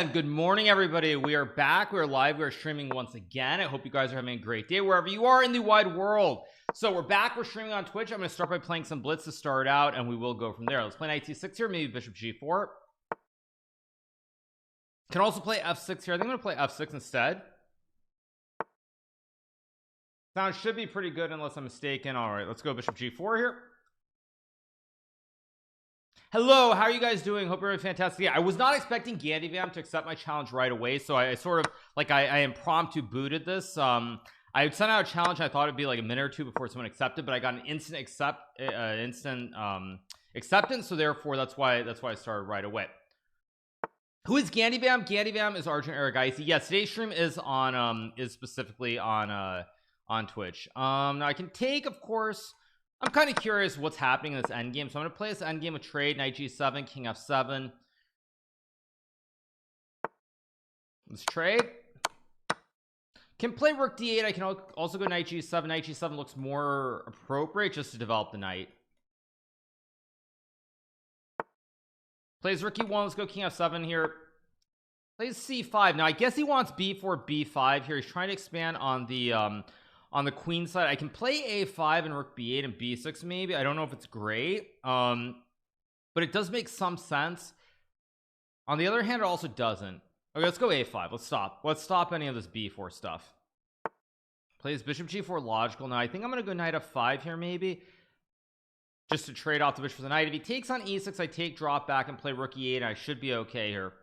And good morning, everybody. We are back. We're live. We're streaming once again. I hope you guys are having a great day wherever you are in the wide world. So we're back. We're streaming on Twitch. I'm going to start by playing some Blitz to start out, and we will go from there. Let's play knight c6 here, maybe bishop g4. Can also play f6 here. I think I'm going to play f6 instead. Sound should be pretty good unless I'm mistaken. All right, let's go bishop g4 here. Hello, how are you guys doing? Hope you're doing fantastic. Yeah, I was not expecting gambit to accept my challenge right away, so I sort of like I impromptu booted this. I sent out a challenge. I thought it'd be like a minute or two before someone accepted, but I got an instant acceptance, so therefore that's why I started right away. Who is gambit? Gambit is Arjun Erigaisi. Yes, today's stream is on is specifically on Twitch. Now I can take, of course, I'm kind of curious what's happening in this endgame, so I'm going to play this endgame with trade, knight g7, king f7. Let's trade. Can play rook d8. I can also go knight g7. Knight g7 looks more appropriate just to develop the knight. Plays rook e1. Let's go king f7 here. Plays c5. Now I guess he wants b4, b5 here. He's trying to expand on the queen side. I can play a5 and rook b8 and b6 maybe. I don't know if it's great, but it does make some sense. On the other hand, it also doesn't. Okay, let's go a5. Let's stop any of this b4 stuff. Plays bishop g4 logical. Now I think I'm gonna go knight f5 here maybe, just to trade off the bishop for the knight. If he takes on e6, I take drop back and play rook e8, and I should be okay here.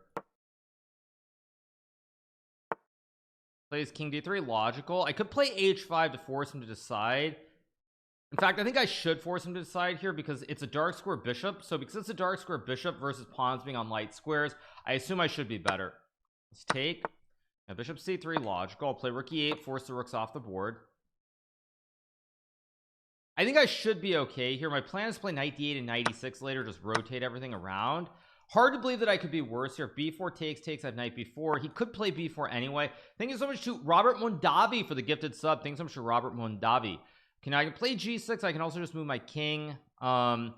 Plays king d3 logical. I could play h5 to force him to decide. In fact, I think I should force him to decide here because it's a dark square bishop. So because it's a dark square bishop versus pawns being on light squares, I assume I should be better. Let's take. Now bishop c3 logical. I'll play rook e8, force the rooks off the board. I think I should be okay here. My plan is to play knight d8 and knight e6 later, just rotate everything around. Hard to believe that I could be worse here. b4 takes, I have knight b4. He could play b4 anyway. Thank you so much to Robert Mondavi for the gifted sub. Thanks so much to Robert Mondavi. Okay, now I can play g6. I can also just move my king. King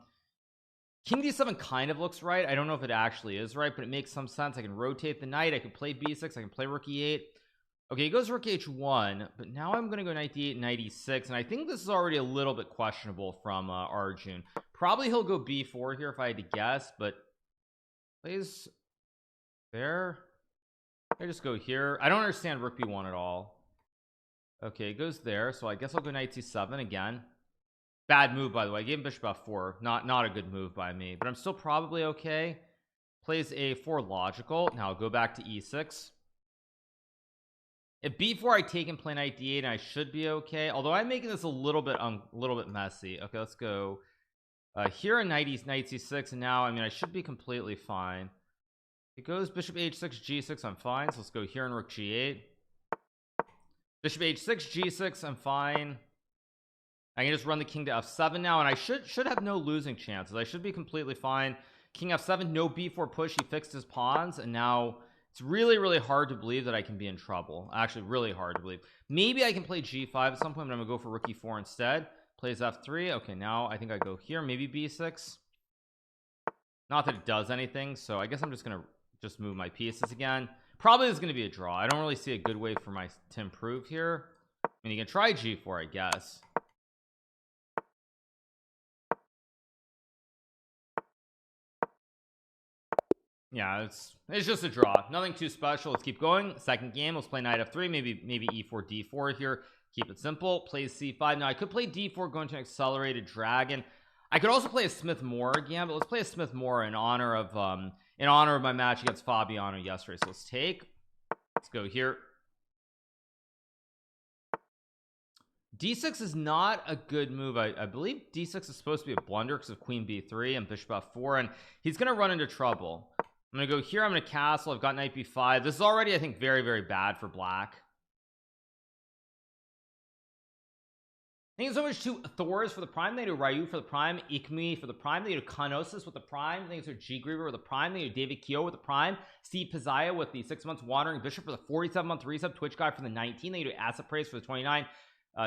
d7 kind of looks right. I don't know if it actually is right, but it makes some sense. I can rotate the knight. I can play b6. I can play rook e8. Okay, he goes rook h1, but now I'm going to go knight d8 and knight e6, and I think this is already a little bit questionable from Arjun. Probably he'll go b4 here if I had to guess, but plays there. I just go here. I don't understand rook b1 at all. Okay, it goes there, so I guess I'll go knight c7 again. Bad move, by the way. I gave him bishop f4. Not a good move by me, but I'm still probably okay. Plays a4 logical. Now I'll go back to e6. If b4 I take and play knight d8, and I should be okay, although I'm making this a little bit messy. Okay, let's go here in knight c6, and now I mean I should be completely fine. It goes bishop h6 g6, I'm fine. So let's go here in rook g8. Bishop h6 g6, I'm fine. I can just run the king to f7 now, and I should have no losing chances. I should be completely fine. King f7, no b4 push. He fixed his pawns, and now it's really hard to believe that I can be in trouble. Actually, really hard to believe. Maybe I can play g5 at some point, but I'm gonna go for rook e4 instead. Plays f3. Okay, now I think I go here, maybe b6. Not that it does anything, so I guess I'm just gonna move my pieces again. Probably is gonna be a draw. I don't really see a good way for to improve here. I mean, you can try g4, I guess. Yeah, it's just a draw. Nothing too special. Let's keep going. Second game, let's play knight f3, maybe e4 d4 here. Keep it simple. Plays c5. Now I could play d4 going to an accelerated dragon. I could also play a Smith-Morra gambit. Let's play a Smith-Morra in honor of my match against Fabiano yesterday. So let's take. Let's go here. d6 is not a good move. I believe d6 is supposed to be a blunder because of queen b3 and bishop f4, and he's gonna run into trouble. I'm gonna go here. I'm gonna castle. I've got knight b5. This is already, I think, very bad for black. Thank you so much to Thor's for the prime. Thank you to Ryu for the prime. Ikmi for the prime. Thank you to Kanosis with the prime. Thank you to G Griever with the prime. Thank you to David Kyo with the prime. Steve Pizaya with the 6 months. Wandering Bishop for the 47-month resub. Twitch guy for the 19. Thank you to Asset Praise for the 29.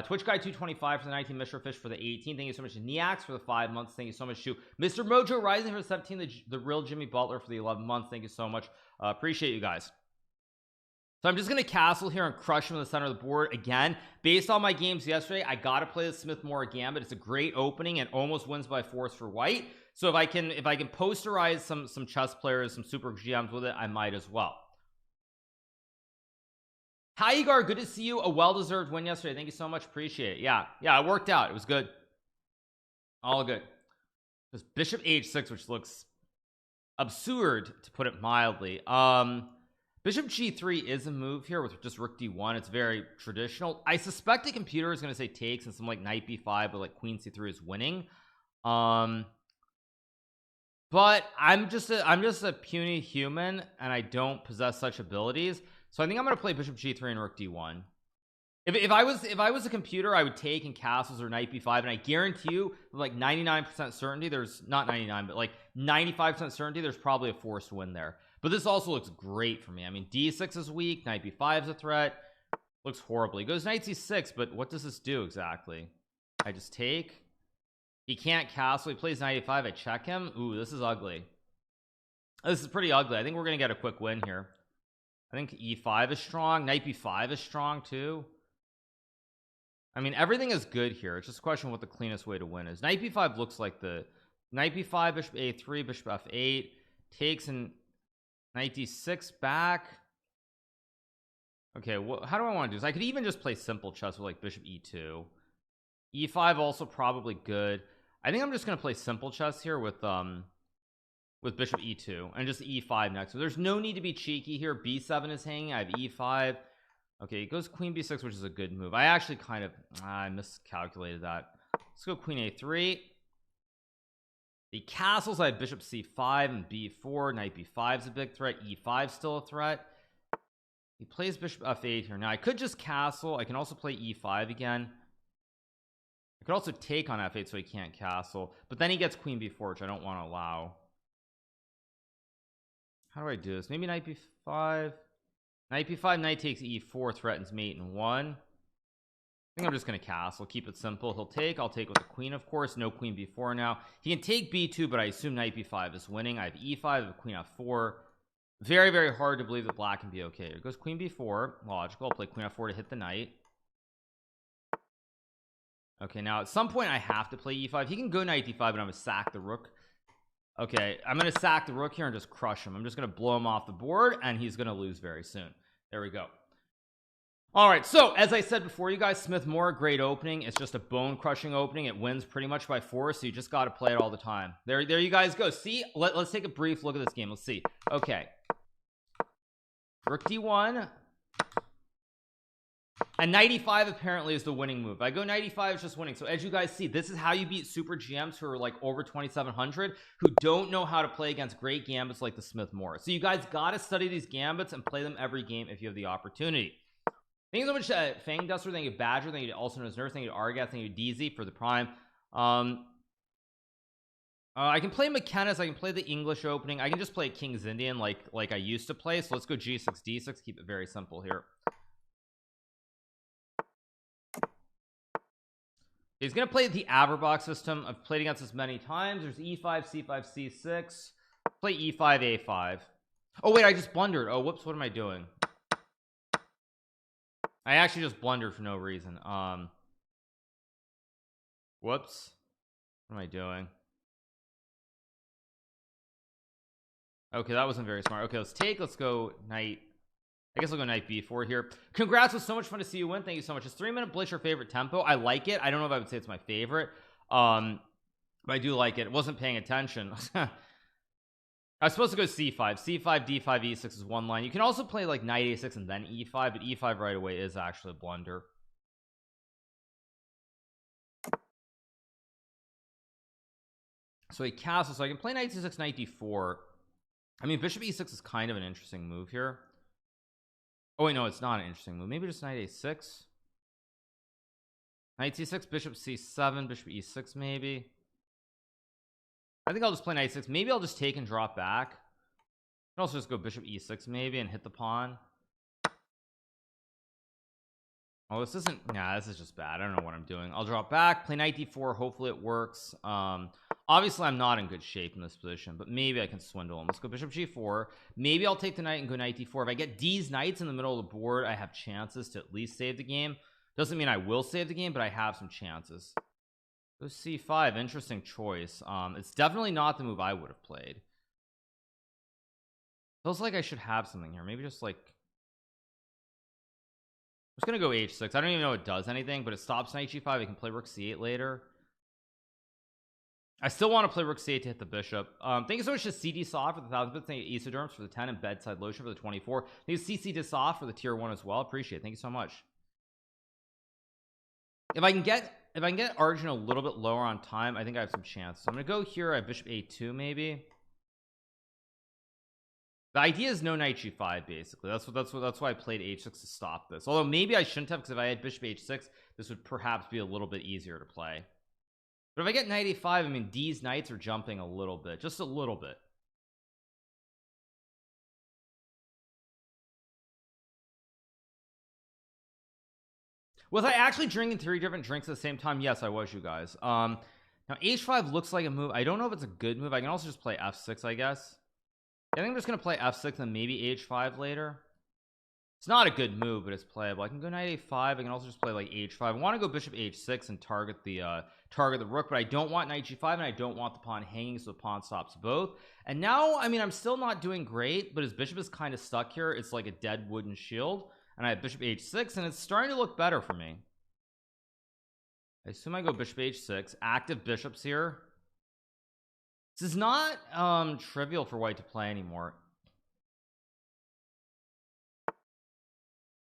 Twitch guy 225 for the 19, Mr. Fish for the 18. Thank you so much to Neax for the 5 months. Thank you so much to Mr. Mojo Rising for the 17, the real Jimmy Butler for the 11 months. Thank you so much. Appreciate you guys. So I'm just gonna castle here and crush him in the center of the board again. Based on my games yesterday, I gotta play the Smith-Morra gambit. It's a great opening and almost wins by force for white. So if I can posterize some chess players, some super GMs with it, I might as well. Hi Igor, good to see you. A well-deserved win yesterday. Thank you so much. Appreciate it. Yeah, it worked out. It was good. All good. This bishop h6, which looks absurd to put it mildly. Bishop g3 is a move here with just rook d1. It's very traditional. I suspect the computer is going to say takes and some like knight b5, but like queen c3 is winning. But I'm just a puny human and I don't possess such abilities. So I think I'm going to play bishop g3 and rook d1. If I was a computer, I would take in castles or knight b5, and I guarantee you with like 99% certainty, there's not 99 but like 95% certainty there's probably a forced win there. But this also looks great for me. I mean, d6 is weak, knight b5 is a threat. Looks horrible. He goes knight c6, but what does this do exactly? I just take. He can't castle. He plays knight a5. I check him. Ooh, this is ugly. This is pretty ugly. I think we're gonna get a quick win here. I think e5 is strong. Knight b5 is strong too. I mean, everything is good here. It's just a question of what the cleanest way to win is. Knight b5 looks like the knight b5, bishop a3, bishop f8 takes, and knight d6 back. Okay, how do I want to do this? I could even just play simple chess with like bishop e2. e5 also probably good. I think I'm just going to play simple chess here with bishop e2 and just e5 next. So there's no need to be cheeky here. b7 is hanging. I have e5. Okay, it goes queen b6, which is a good move. I actually kind of I miscalculated that. Let's go queen a3. The castles, I have bishop c5 and b4. Knight b5 is a big threat. e5 still a threat. He plays bishop f8 here. Now I could just castle. I can also play e5 again. I could also take on f8 so he can't castle, but then he gets queen b4, which I don't want to allow. How do I do this? Maybe knight b5. Knight b5, knight takes e4, threatens mate in 1. I think I'm just going to castle, keep it simple. He'll take. I'll take with the queen, of course. No queen b4 now. He can take b2, but I assume knight b5 is winning. I have e5, I have queen f4. Very, very hard to believe that black can be okay. Here goes queen b4. Logical. I'll play queen f4 to hit the knight. Okay, now at some point I have to play e5. He can go knight d5, but I'm going to sack the rook. Okay, I'm going to sack the rook here and just crush him. I'm just going to blow him off the board, and he's going to lose very soon. There we go. All right, so as I said before, you guys, Smith-Morra, great opening. It's just a bone-crushing opening. It wins pretty much by force, so you just got to play it all the time. There you guys go. See, let's take a brief look at this game. Let's see. Okay, rook d1. And knight e5 apparently is the winning move. I go knight e5 is just winning. So as you guys see, this is how you beat super GMs who are like over 2,700, who don't know how to play against great gambits like the Smith-Morra. So you guys got to study these gambits and play them every game if you have the opportunity. Thank you so much, Fang Duster. Thank you, Badger. Thank you, also known as Nurse. Thank you, Argat. Thank you, DZ for the Prime. I can play McKenna's. I can play the English opening. I can just play King's Indian like I used to play. So let's go g6, d6. Keep it very simple here. He's going to play the Averbox system. I've played against this many times. There's e5, c5, c6. Play e5, a5. Oh, wait, I just blundered. Oh, whoops, what am I doing? I actually just blundered for no reason. Whoops. What am I doing? Okay, that wasn't very smart. Okay, let's take. Let's go knight. I guess I'll go knight b4 here. Congrats, it was so much fun to see you win. Thank you so much. Is 3-minute Blitz your favorite tempo? I like it. I don't know if I would say it's my favorite, but I do like it. Wasn't paying attention. I was supposed to go c5. c5, d5, e6 is one line. You can also play like knight a6 and then e5, but e5 right away is actually a blunder. So he castles. So I can play knight c6, knight d4. I mean, bishop e6 is kind of an interesting move here. Oh wait, no, it's not an interesting move. Maybe just knight a6, knight c6, bishop c7, bishop e6 maybe. I think I'll just play knight 6. Maybe I'll just take and drop back. I can also just go bishop e6 maybe and hit the pawn. Oh, this isn't, yeah, this is just bad. I don't know what I'm doing. I'll drop back, play knight d4. Hopefully it works. Obviously I'm not in good shape in this position, but maybe I can swindle him. Let's go bishop g4. Maybe I'll take the knight and go knight d4. If I get D's knights in the middle of the board, I have chances to at least save the game. Doesn't mean I will save the game, but I have some chances. Go c5. Interesting choice. It's definitely not the move I would have played. Feels like I should have something here. Maybe just like, I'm just gonna go h6. I don't even know it does anything, but it stops knight g5. I can play rook c8 later. I still want to play rook c8 to hit the bishop. Thank you so much to CD Soft for the 1,000 bits. Thank you Esoderms for the 10 and Bedside Lotion for the 24. Thank you CC Disoff for the tier 1 as well. Appreciate it. Thank you so much. If I can get Arjun a little bit lower on time, I think I have some chance. So I'm gonna go here. I have bishop a2 maybe. The idea is no knight g5 basically. That's why I played h6 to stop this. Although maybe I shouldn't have, because if I had bishop h6, this would perhaps be a little bit easier to play. But if I get knight a5, I mean D's knights are jumping a little bit, just a little bit. Was I actually drinking 3 different drinks at the same time? Yes, I was, you guys. Now h5 looks like a move. I don't know if it's a good move. I can also just play f6, I guess. I think I'm just gonna play f6 and maybe h5 later. It's not a good move, but it's playable. I can go knight a5. I can also just play like h5. I want to go bishop h6 and target the rook, but I don't want knight g5 and I don't want the pawn hanging, so the pawn stops both. And now, I mean, I'm still not doing great, but his bishop is kind of stuck here. It's like a dead wooden shield, and I have bishop h6, and it's starting to look better for me. I assume I go bishop h6. Active bishops here. This is not trivial for white to play anymore.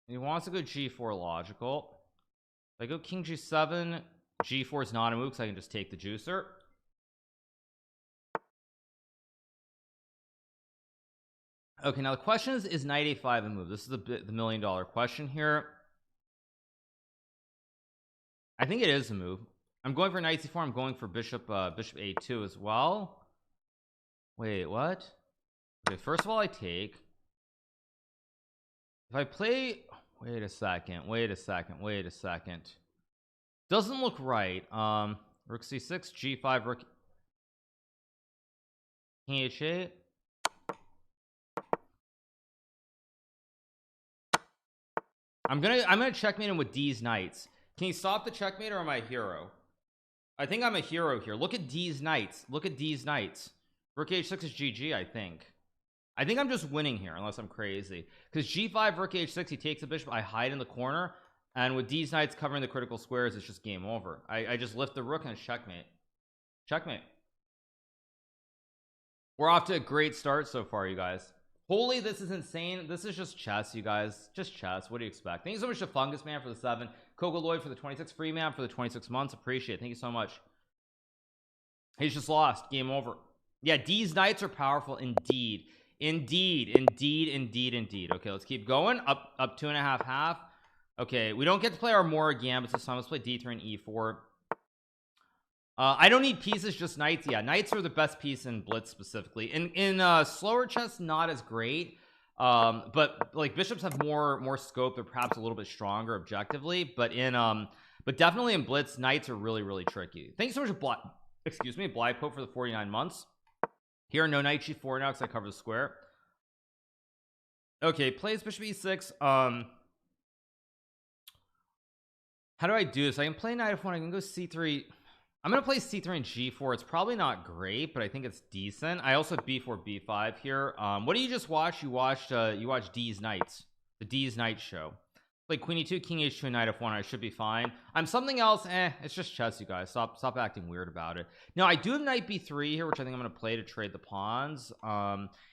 He wants to go g4 logical. If I go king g7, g4 is not a move because I can just take the juicer. Okay, now the question is knight a5 a move? This is the million-dollar question here. I think it is a move. I'm going for knight c4. I'm going for bishop a2 as well. Wait, what? Okay, first of all, I take. If I play, wait a second. Doesn't look right. Rook c6, g5, rook king h8. I'm gonna checkmate him with D's knights. Can you stop the checkmate, or am I a hero? I think I'm a hero here. Look at D's knights. Look at D's knights. Rook h6 is GG, I think. I think I'm just winning here, unless I'm crazy. Because g5, rook h6, he takes the bishop. I hide in the corner. And with D's knights covering the critical squares, it's just game over. I just lift the rook and checkmate. Checkmate. We're off to a great start so far, you guys. Holy, this is insane. This is just chess, you guys. Just chess. What do you expect? Thank you so much to Fungus Man for the 7. Coco Lloyd for the 26. Freeman for the 26 months. Appreciate it. Thank you so much. He's just lost. Game over. Yeah, D's knights are powerful indeed. Indeed. Okay, let's keep going. Up 2.5 half. Okay, we don't get to play our more gambits this time. Let's play d3 and e4. I don't need pieces, just knights. Yeah, knights are the best piece in Blitz specifically. In slower chess, not as great. But like bishops have more scope. They're perhaps a little bit stronger objectively. But definitely in Blitz, knights are really tricky. Thank you so much, Bly Pope for the 49 months. Here, no knight g4 now because I cover the square. Okay, plays bishop e6. How do I do this? I can play knight f1. I can go c3. I'm gonna play c3 and g4. It's probably not great, but I think it's decent. I also have b4 b5 here. What do you just watch? You watched D's knights, the D's knight show. Like queen e2, king h2, and knight f1. I should be fine. I'm something else. It's just chess, you guys. Stop acting weird about it. Now I do have knight b3 here, which I think I'm gonna play to trade the pawns.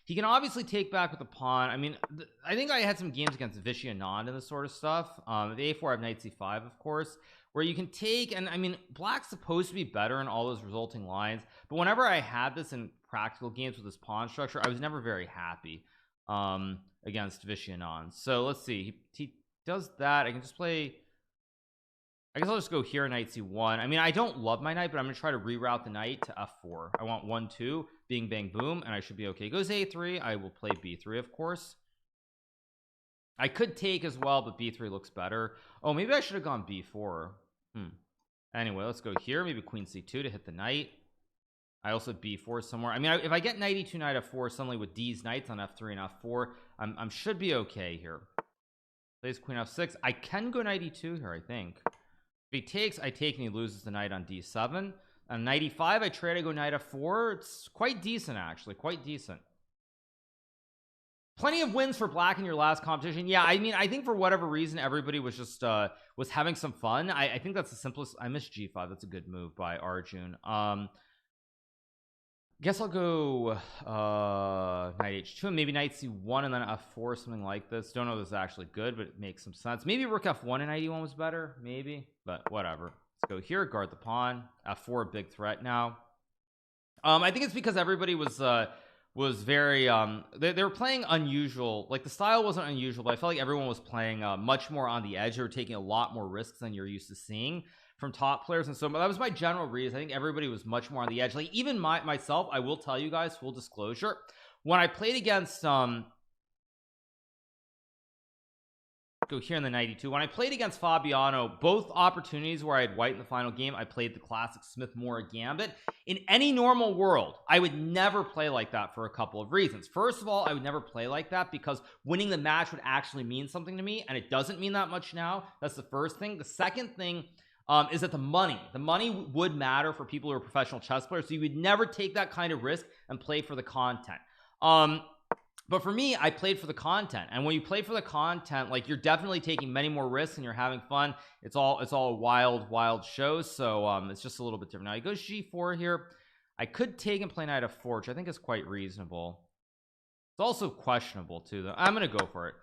He can obviously take back with the pawn. I mean, I think I had some games against Vishy Anand and this sort of stuff. The a4, I have knight c5, of course, where you can take, and I mean, black's supposed to be better in all those resulting lines, but whenever I had this in practical games with this pawn structure, I was never very happy against Vishy Anand. So let's see. He does that. I can just play, I guess I'll just go here, knight c1. I mean, I don't love my knight, but I'm gonna try to reroute the knight to f4. I want 1-2, bing bang boom, and I should be okay. Goes a3. I will play b3, of course. I could take as well, but b3 looks better. Oh, maybe I should have gone b4. Anyway, let's go here. Maybe queen c2 to hit the knight. I also have b4 somewhere. I mean, if I get knight e2 knight f4 suddenly with these knights on f3 and f4, I'm should be okay here. Plays queen f6. I can go knight e2 here, I think. If he takes, I take, and he loses the knight on d7. On knight e5, I try to go knight f4. It's quite decent, actually, quite decent. Plenty of wins for black in your last competition. Yeah, I mean, I think for whatever reason everybody was just was having some fun. I think that's the simplest. I missed g5. That's a good move by Arjun. Guess I'll go knight h2, maybe knight c1 and then f4, something like this. Don't know if this is actually good, but it makes some sense. Maybe rook f1 and knight e1 was better, maybe, but whatever. Let's go here, guard the pawn. f4, big threat now. I think it's because everybody was very they were playing unusual. Like, the style wasn't unusual, but I felt like everyone was playing much more on the edge. They were taking a lot more risks than you're used to seeing from top players, and so that was my general read. I think everybody was much more on the edge. Like, even myself, I will tell you guys, full disclosure, when I played against go here in the 92, when I played against Fabiano, both opportunities where I had white in the final game, I played the classic Smith-Morra gambit. In any normal world, I would never play like that for a couple of reasons. First of all, I would never play like that because winning the match would actually mean something to me, and it doesn't mean that much now. That's the first thing. The second thing is that the money would matter for people who are professional chess players, so you would never take that kind of risk and play for the content. But for me, I played for the content, and when you play for the content, like, you're definitely taking many more risks and you're having fun. It's all a wild show. So it's just a little bit different. Now he goes g4 here. I could take and play knight f4, which I think is quite reasonable. It's also questionable too, though. I'm gonna go for it.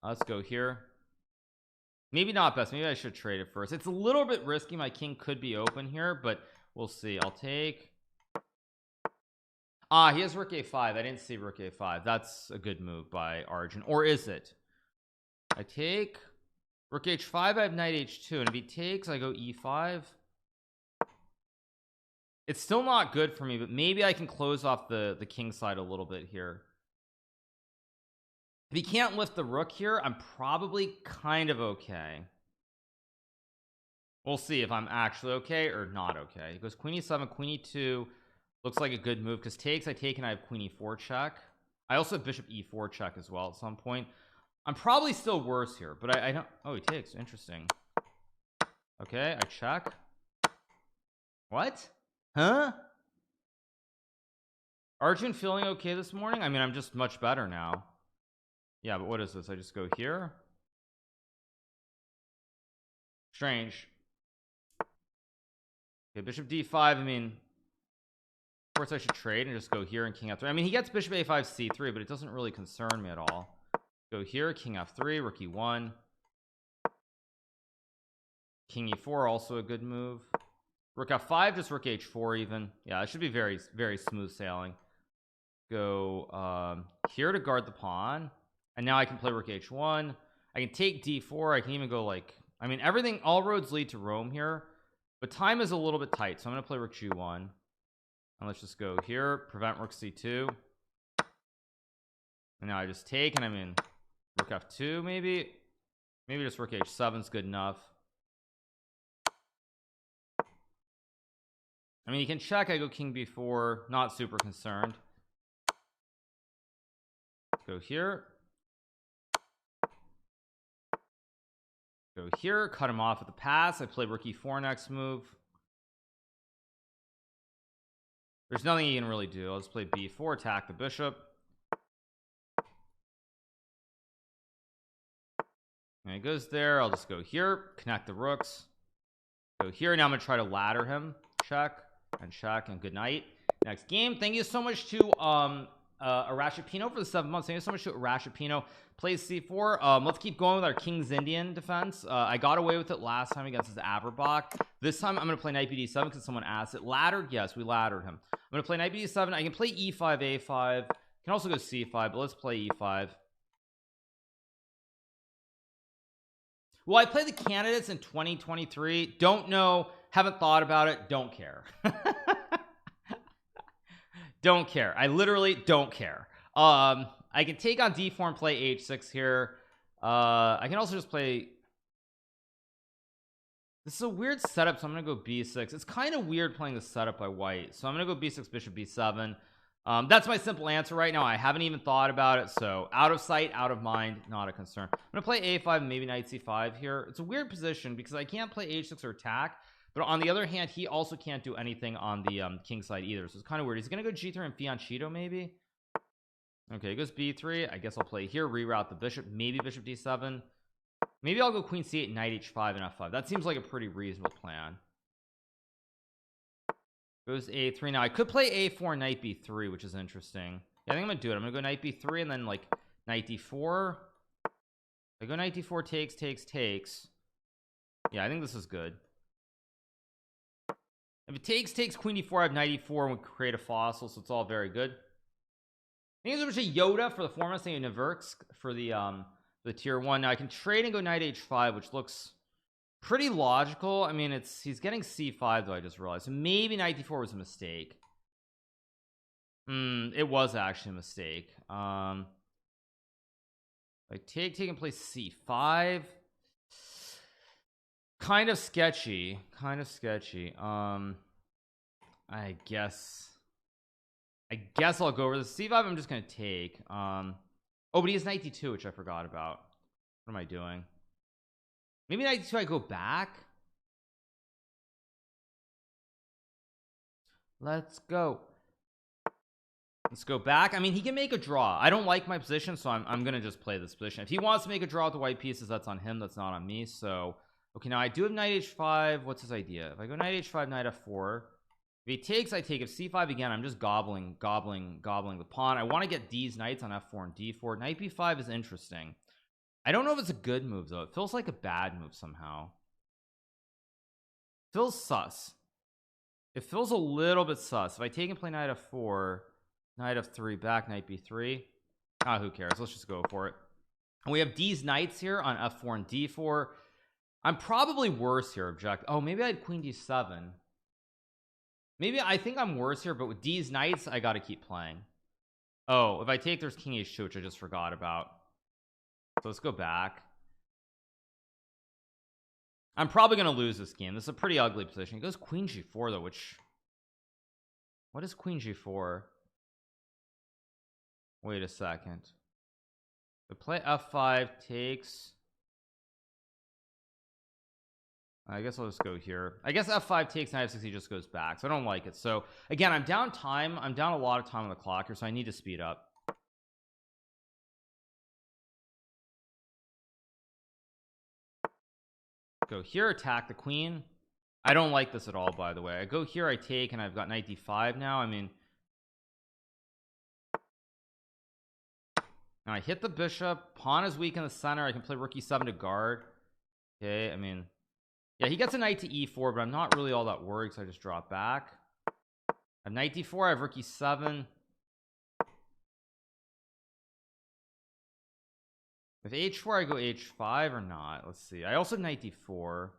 Let's go here. Maybe not best. Maybe I should trade it first. It's a little bit risky. My king could be open here, but we'll see. I'll take. He has rook a5. I didn't see rook a5. That's a good move by Arjun. Or is it? I take rook h5. I have knight h2, and if he takes, I go e5. It's still not good for me, but maybe I can close off the king side a little bit here. If he can't lift the rook here, I'm probably kind of okay. We'll see if I'm actually okay or not okay. He goes queen e7, queen e2. Looks like a good move because takes, I take, and I have queen e4 check. I also have bishop e4 check as well at some point. I'm probably still worse here, but I don't. Oh, he takes. Interesting. Okay, I check. What? Huh? Arjun feeling okay this morning? I mean, I'm just much better now. Yeah, but what is this? I just go here. Strange. Okay, bishop d5. I mean, of course I should trade and just go here and king f3. I mean, he gets bishop a5 c3, but it doesn't really concern me at all. Go here, king f3, rook e1, king e4, also a good move. Rook f5, just rook h4 even. Yeah, it should be very smooth sailing. Go here to guard the pawn, and now I can play rook h1. I can take d4. I can even go, like, I mean, everything, all roads lead to Rome here, but time is a little bit tight, so I'm gonna play rook g1, and let's just go here, prevent rook c2, and now I just take, and I'm in rook f2. Maybe just rook h7 is good enough. I mean, you can check. I go king b4, not super concerned. Go here, go here, cut him off at the pass. I play rook e4 next move. There's nothing you can really do. I'll just play b4, attack the bishop. And he goes there. I'll just go here, connect the rooks, go here. Now I'm gonna try to ladder him. Check and good night. Next game. Thank you so much to Arashipino for the 7 months. Thank you so much to Arashipino. Plays c4. Let's keep going with our King's Indian defense. I got away with it last time against his Averbach. This time I'm going to play knight bd7 because someone asked it. Laddered? Yes, we laddered him. I'm going to play knight bd7. I can play e5, a5. Can also go c5, but let's play e5. Will I play the candidates in 2023? Don't know. Haven't thought about it. Don't care. Don't care. I literally don't care. I can take on d4 and play h6 here. I can also just play. This is a weird setup, so I'm gonna go b6. It's kind of weird playing the setup by white, so I'm gonna go b6 bishop b7. That's my simple answer right now. I haven't even thought about it, so out of sight, out of mind, not a concern. I'm gonna play a5 and maybe knight c5 here. It's a weird position because I can't play h6 or attack, but on the other hand, he also can't do anything on the king side either, so it's kind of weird. He's gonna go g3 and fianchetto maybe. Okay, he goes b3. I guess I'll play here, reroute the bishop, maybe bishop d7. Maybe I'll go queen c8, knight h5 and f5. That seems like a pretty reasonable plan. Goes a3. Now I could play a4, knight b3, which is interesting. Yeah, I think I'm gonna do it. I'm gonna go knight b3 and then like knight d4. I go knight d4, takes. Yeah, I think this is good. If it takes queen d4, I have knight e4 and we create a fossil, so it's all very good. Thank you so much to Yoda for the format. Thank you Naverx for the tier 1. Now I can trade and go knight h5, which looks pretty logical. I mean, he's getting c5 though, I just realized. So maybe knight d4 was a mistake. It was actually a mistake. Like take and play c5. Kind of sketchy. I guess I'll go over the c5. I'm just gonna take. Oh, but he has knight d2, which I forgot about. What am I doing? Maybe knight d2 I go back. Let's go back. I mean, he can make a draw. I don't like my position, so I'm gonna just play this position. If he wants to make a draw with the white pieces, that's on him, that's not on me. So okay, now I do have knight h5. What's his idea? If I go knight h5, knight f4, if he takes, I take. If c5 again, I'm just gobbling the pawn. I want to get these knights on f4 and d4. Knight b5 is interesting. I don't know if it's a good move though. It feels like a bad move somehow. Feels sus. It feels a little bit sus. If I take and play knight f4, knight f3 back, knight b3, who cares? Let's just go for it. And we have these knights here on f4 and d4. I'm probably worse here. Oh, maybe I had queen d7. Maybe I think I'm worse here, but with these knights I got to keep playing. Oh, if I take, there's king h2, which I just forgot about. So let's go back. I'm probably gonna lose this game. This is a pretty ugly position. He goes queen g4 though, which, what is queen g4? Wait a second. So play f5 takes. I guess I'll just go here. I guess f5 takes, knight f6, he just goes back, so I don't like it. So again, I'm down time. I'm down a lot of time on the clock here, so I need to speed up. Go here, attack the queen. I don't like this at all, by the way. I go here, I take, and I've got knight d5 now. I mean, now I hit the bishop. Pawn is weak in the center. I can play rook e7 to guard. Okay, I mean, yeah, he gets a knight to e4, but I'm not really all that worried, so I just drop back. I have knight d4. I have rook e7. With h4 I go h5 or not. Let's see. I also have knight d4.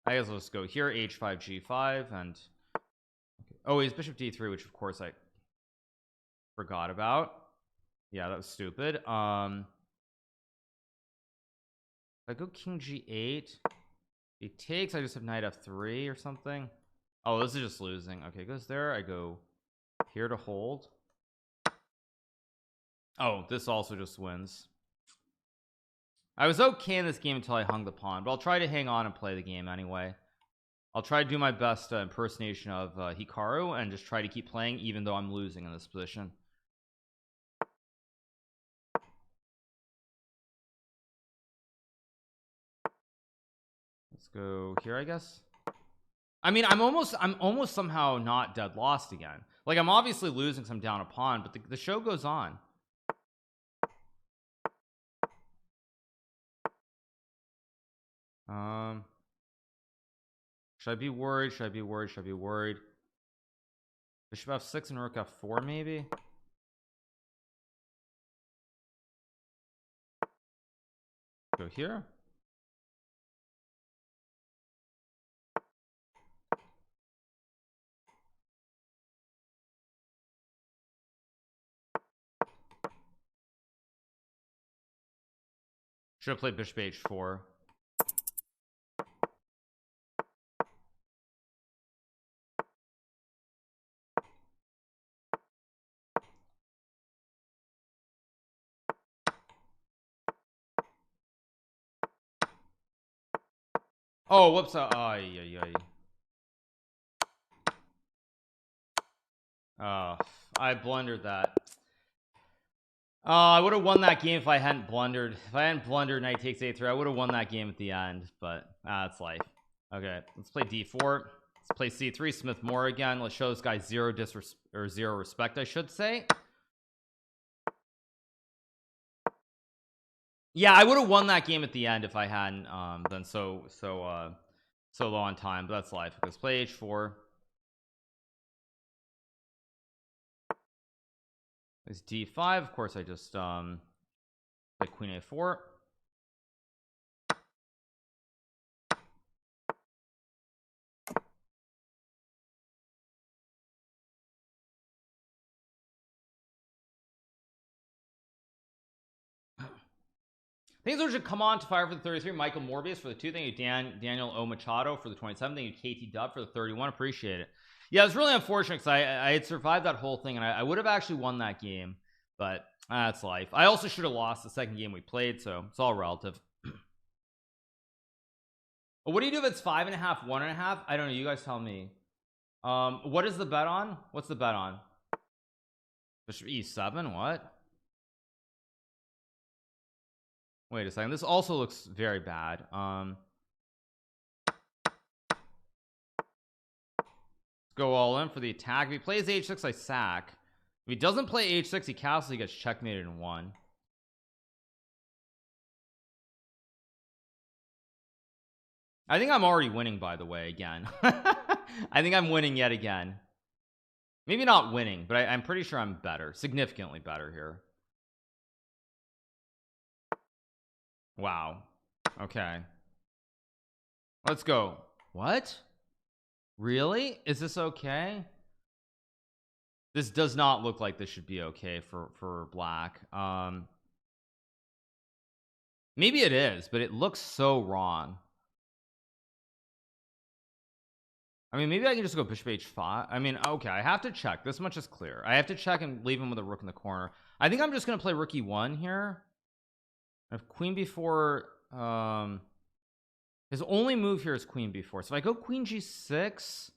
I guess let's go here, h5 g5 and okay. Oh, he's bishop d3, which of course I forgot about. Yeah, that was stupid. If I go king g8, he takes, I just have knight f3 or something. Oh, this is just losing. Okay, goes there. I go here to hold. Oh, this also just wins. I was okay in this game until I hung the pawn, but I'll try to hang on and play the game anyway. I'll try to do my best impersonation of Hikaru and just try to keep playing even though I'm losing in this position. Let's go here, I guess. I mean, I'm almost somehow not dead lost again. Like, I'm obviously losing some down a pawn, but the show goes on. Should I be worried? Should I be worried? Should I be worried? Bishop f6 and rook f4 maybe. Go here. Should have played bishop h4. Oh, whoops. I blundered that. I would have won that game if I hadn't blundered. If I hadn't blundered knight takes a3, I would have won that game at the end, but that's life. Okay, let's play d4. Let's play c3, Smith-Morra again. Let's show this guy zero respect, I should say. Yeah, I would have won that game at the end if I hadn't been so low on time, but that's life. Let's play h4. It's d5. Of course I just play queen a4. Things which should come on to fire for the 33. Michael Morbius for the 2. Thank you, Daniel O Machado for the 27. Thank you, KT Dub for the 31. Appreciate it. Yeah, it's really unfortunate because I had survived that whole thing and I would have actually won that game, but that's life. I also should have lost the second game we played, so it's all relative. What do you do if it's 5.5, 1.5? I don't know. You guys tell me. What is the bet on? What's the bet on? Bishop e7. What? Wait a second. This also looks very bad. Go all in for the attack. If he plays h6, I sack. If he doesn't play h6, he castles, he gets checkmated in 1. I think I'm already winning, by the way, again. I think I'm winning yet again. Maybe not winning, but I'm pretty sure I'm better, significantly better here. Wow. Okay, let's go. What? Really? Is this okay? This does not look like this should be okay for black. Maybe it is, but it looks so wrong. I mean, maybe I can just go bishop h5. I mean, okay, I have to check. This much is clear. I have to check and leave him with a rook in the corner. I think I'm just gonna play rook e1 here. If queen b4, his only move here is queen b4. So if I go queen g6,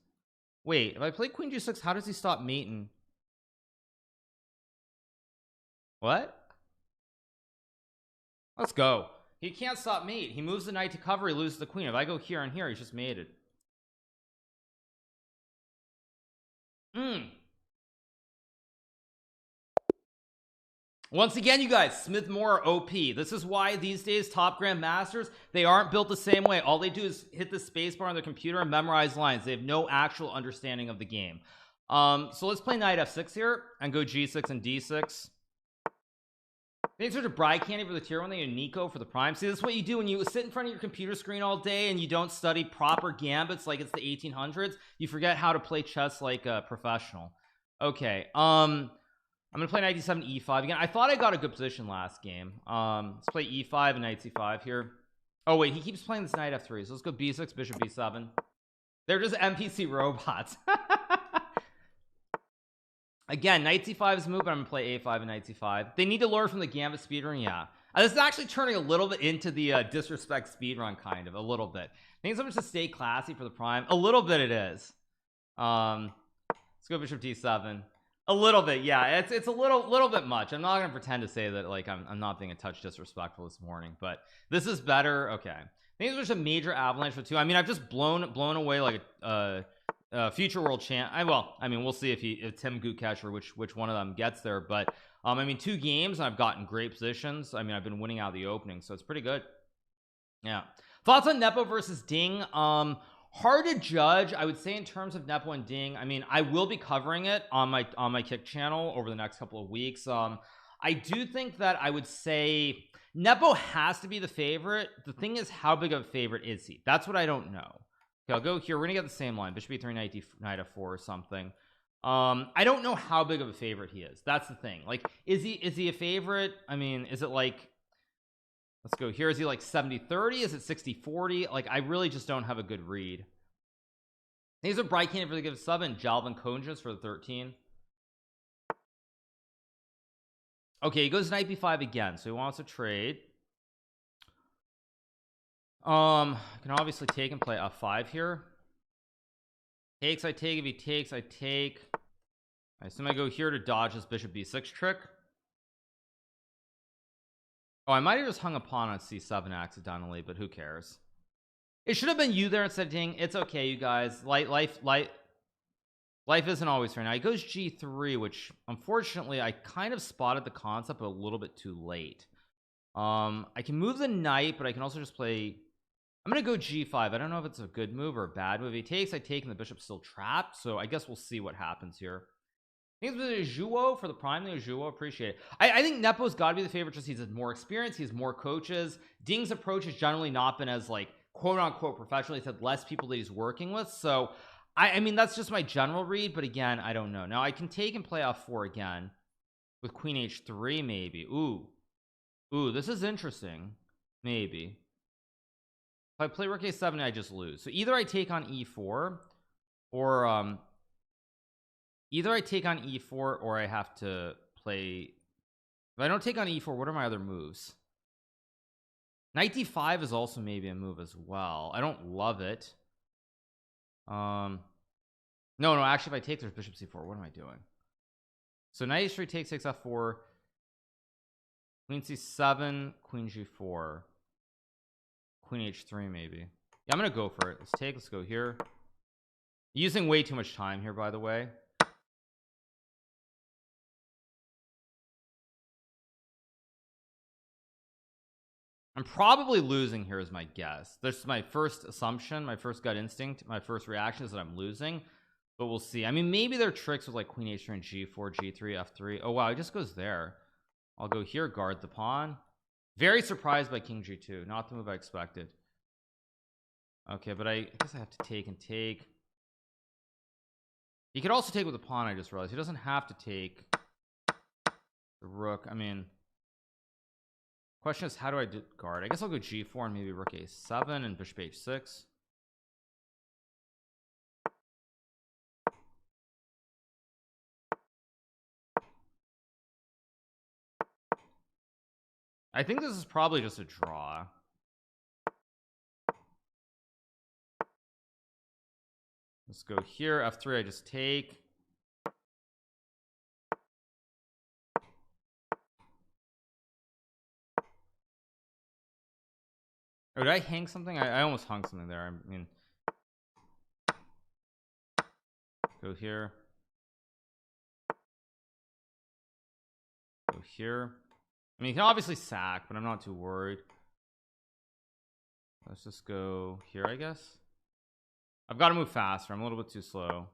wait, if I play queen g6, how does he stop mating? What? Let's go. He can't stop mate. He moves the knight to cover, he loses the queen. If I go here and here, he's just mated. Once again, you guys, Smith-Morra OP. This is why these days top grandmasters, they aren't built the same way. All they do is hit the spacebar on their computer and memorize lines. They have no actual understanding of the game. So let's play knight f6 here and go g6 and d6. Thanks for the bride candy for the tier 1. They Nico for the prime. See, this is what you do when you sit in front of your computer screen all day and you don't study proper gambits like it's the 1800s. You forget how to play chess like a professional. Okay, I'm gonna play knight d7 e5 again. I thought I got a good position last game. Let's play e5 and knight c5 here. Oh wait, he keeps playing this knight f3, so let's go b6, bishop b7. They're just NPC robots. Again, knight c5 is a move, but I'm gonna play a5 and knight c5. They need to learn from the gambit speedrun. Yeah, this is actually turning a little bit into the disrespect speedrun, kind of a little bit. I think it's to stay classy for the prime. A little bit it is. Let's go bishop d7. A little bit, yeah. It's a little bit much. I'm not gonna pretend to say that like I'm not being a touch disrespectful this morning, but this is better. Okay, I think there's a major avalanche for 2. I mean, I've just blown away like future world champ. I mean, we'll see if Tim Gukesh or which one of them gets there, but I mean, 2 games and I've gotten great positions. I mean, I've been winning out of the opening, so it's pretty good. Yeah. Thoughts on Nepo versus Ding? Hard to judge. I would say in terms of Nepo and Ding, I mean, I will be covering it on my Kick channel over the next couple of weeks. I do think that I would say Nepo has to be the favorite. The thing is, how big of a favorite is he? That's what I don't know. Okay, I'll go here. We're gonna get the same line, bishop e3, knight f4 or something. I don't know how big of a favorite he is. That's the thing. Like, is he a favorite? I mean, is it like Let's go here. Is he like 70-30? Is it 60-40? Like I really just don't have a good read. These are Bright Candy for the give sub and Jalvin Conjas for the 13. Okay, he goes knight b5 again, so he wants to trade. I can obviously take and play f5 here. Takes, I take. If he takes, I take. I assume I go here to dodge this bishop b6 trick. Oh, I might have just hung a pawn on c7 accidentally, but who cares? It should have been you there instead of Ding. It's okay, you guys. Life isn't always fair. Now he goes g3, which unfortunately I kind of spotted the concept but a little bit too late. I can move the knight, but I can also just play. I'm gonna go g5. I don't know if it's a good move or a bad move. If he takes, I take, and the bishop's still trapped, so I guess we'll see what happens here. Thanks for the Juwo for the prime. The Juwo, appreciate it. I think Nepo's got to be the favorite. Just he's had more experience, he has more coaches. Ding's approach has generally not been as like quote unquote professional. He's had less people that he's working with, so I mean that's just my general read, but again I don't know. Now I can take and play f4 again with queen h3 maybe. Ooh, this is interesting. Maybe if I play rook a7 I just lose. So either I take on e4 or either I take on e4 or I have to play. If I don't take on e4, what are my other moves? Knight d5 is also maybe a move as well. I don't love it. No, actually if I take, there's bishop c4. What am I doing? So knight h3 takes f4, queen c7, queen g4, queen h3 maybe. Yeah, I'm gonna go for it. Let's take. Let's go here. Using way too much time here, by the way. I'm probably losing here is my guess. This is my first assumption, my first gut instinct, my first reaction is that I'm losing, but we'll see. I mean, maybe there are tricks with like queen h3 and g4, g3, f3. Oh wow, it just goes there. I'll go here, guard the pawn. Very surprised by king g2, not the move I expected. Okay, but I guess I have to take and take. He could also take with the pawn. I just realized he doesn't have to take the rook. I mean, question is, how do I guard? I guess I'll go g4 and maybe rook a7 and bishop h6. I think this is probably just a draw. Let's go here, f3. I just take. Oh, did I hang something? I almost hung something there. I mean, go here, go here. I mean, you can obviously sack, but I'm not too worried. Let's just go here, I guess. I've got to move faster. I'm a little bit too slow.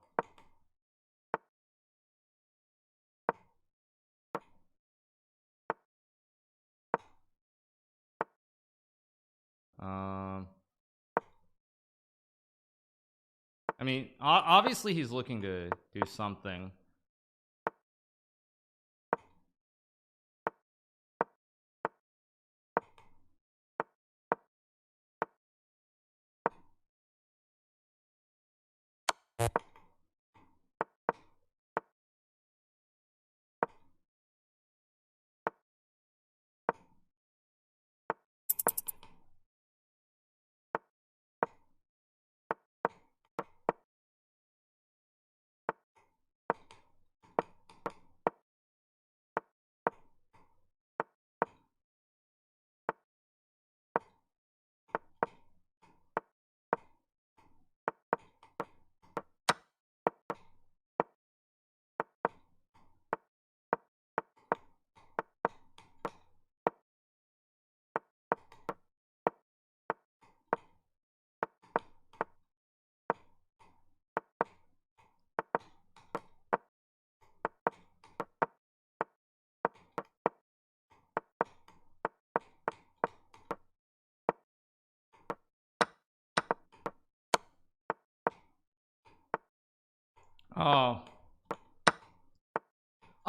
I mean, obviously he's looking to do something.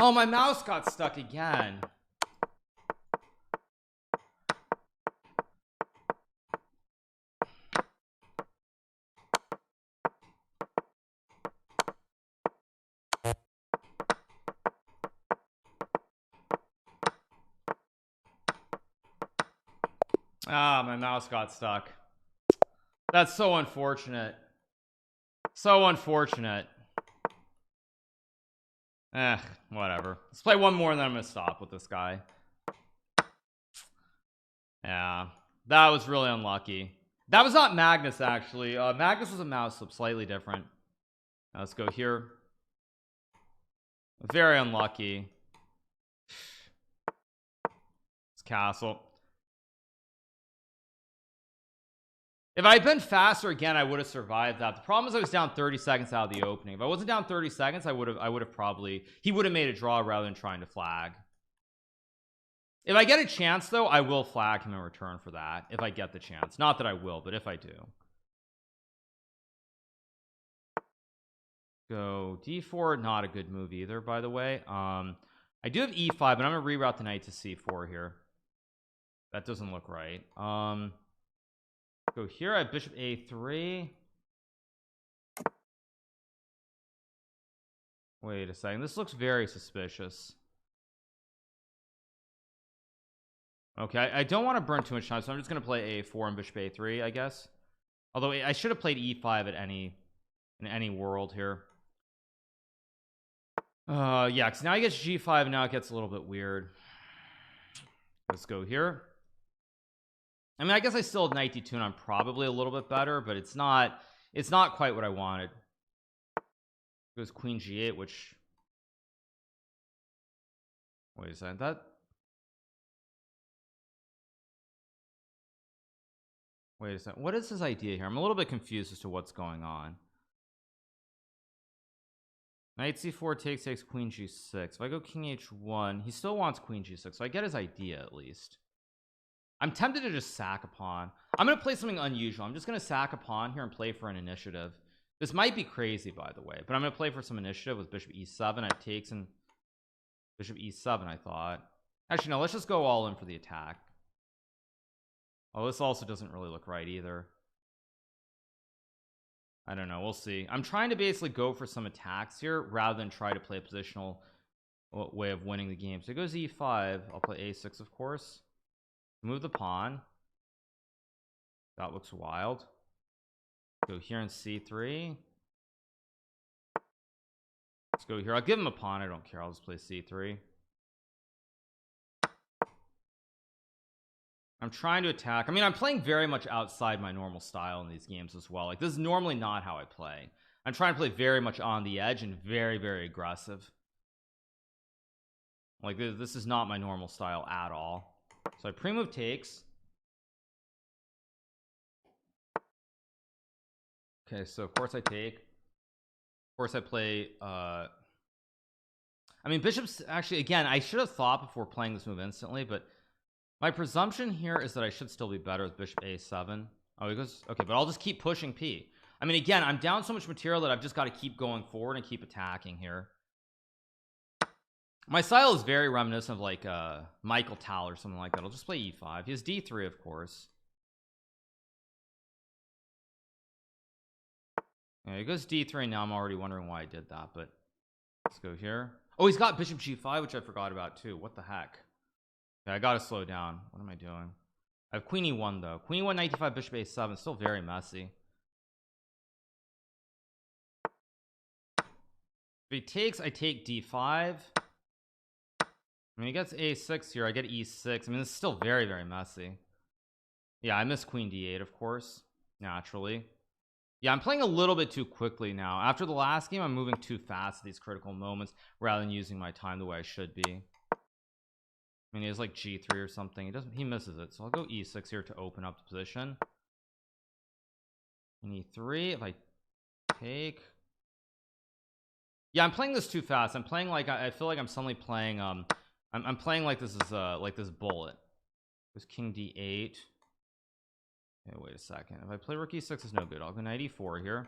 Oh, my mouse got stuck again. Ah, my mouse got stuck. That's so unfortunate. So unfortunate. Whatever. Let's play one more and then I'm gonna stop with this guy. Yeah, that was really unlucky. That was not Magnus, actually. Magnus was a mouse slip, slightly different. Now let's go here. Very unlucky. It's castle. If I had been faster again, I would have survived that. The problem is I was down 30 seconds out of the opening. If I wasn't down 30 seconds, I would have probably, he would have made a draw rather than trying to flag. If I get a chance though, I will flag him in return for that. If I get the chance. Not that I will, but if I do. Go d4, not a good move either, by the way. I do have e5, but I'm gonna reroute the knight to c4 here. That doesn't look right. Go here. I have bishop a3. Wait a second, this looks very suspicious. Okay, I don't want to burn too much time, so I'm just gonna play a4 and bishop a3, I guess. Although I should have played e5 at in any world here. Yeah, because now he gets g5 and now it gets a little bit weird. Let's go here. I mean, I guess I still have knight d2 and I'm probably a little bit better, but it's not quite what I wanted. Goes queen g8, which, wait a second, wait a second, what is his idea here? I'm a little bit confused as to what's going on. Knight c4 takes queen g6. If I go king h1, he still wants queen g6, so I get his idea at least. I'm tempted to just sack a pawn. I'm gonna play something unusual. I'm just gonna sack a pawn here and play for an initiative. This might be crazy, by the way, but I'm gonna play for some initiative with bishop e7. I takes and bishop e7. I thought, actually no, let's just go all in for the attack. Oh, this also doesn't really look right either. I don't know, we'll see. I'm trying to basically go for some attacks here rather than try to play a positional way of winning the game. So it goes e5. I'll play a6, of course. Move the pawn. That looks wild. Go here in c3. Let's go here. I'll give him a pawn. I don't care. I'll just play c3. I'm trying to attack. I mean, I'm playing very much outside my normal style in these games as well. Like, this is normally not how I play. I'm trying to play very much on the edge and very, very aggressive. Like, this is not my normal style at all. So I pre-move takes. Okay, so of course I take. Of course I play I mean, bishops, actually, again, I should have thought before playing this move instantly, but my presumption here is that I should still be better with bishop a7. Oh, he goes, okay, but I'll just keep pushing p. I mean, again, I'm down so much material that I've just got to keep going forward and keep attacking here. My style is very reminiscent of like Michael Tal or something like that. I'll just play e5. He has d3, of course. Yeah, he goes d3. Now I'm already wondering why I did that, but let's go here. Oh, he's got bishop g5, which I forgot about too. What the heck? Yeah, I gotta slow down. What am I doing? I have queen e1 though. Queen e1, knight d5, bishop a7. Still very messy. If he takes, I take d5. I mean, he gets a6 here. I get e6. I mean, this is still very, very messy. Yeah, I miss queen d8, of course, naturally. Yeah, I'm playing a little bit too quickly now. After the last game, I'm moving too fast at these critical moments rather than using my time the way I should be. I mean, he has like g3 or something. He misses it. So I'll go e6 here to open up the position. And e3, if I take. Yeah, I'm playing this too fast. I'm playing like, I feel like I'm suddenly playing I'm playing like this is like this bullet. There's king d8. Okay, wait a second. If I play rook e6, is no good. I'll go knight e4 here.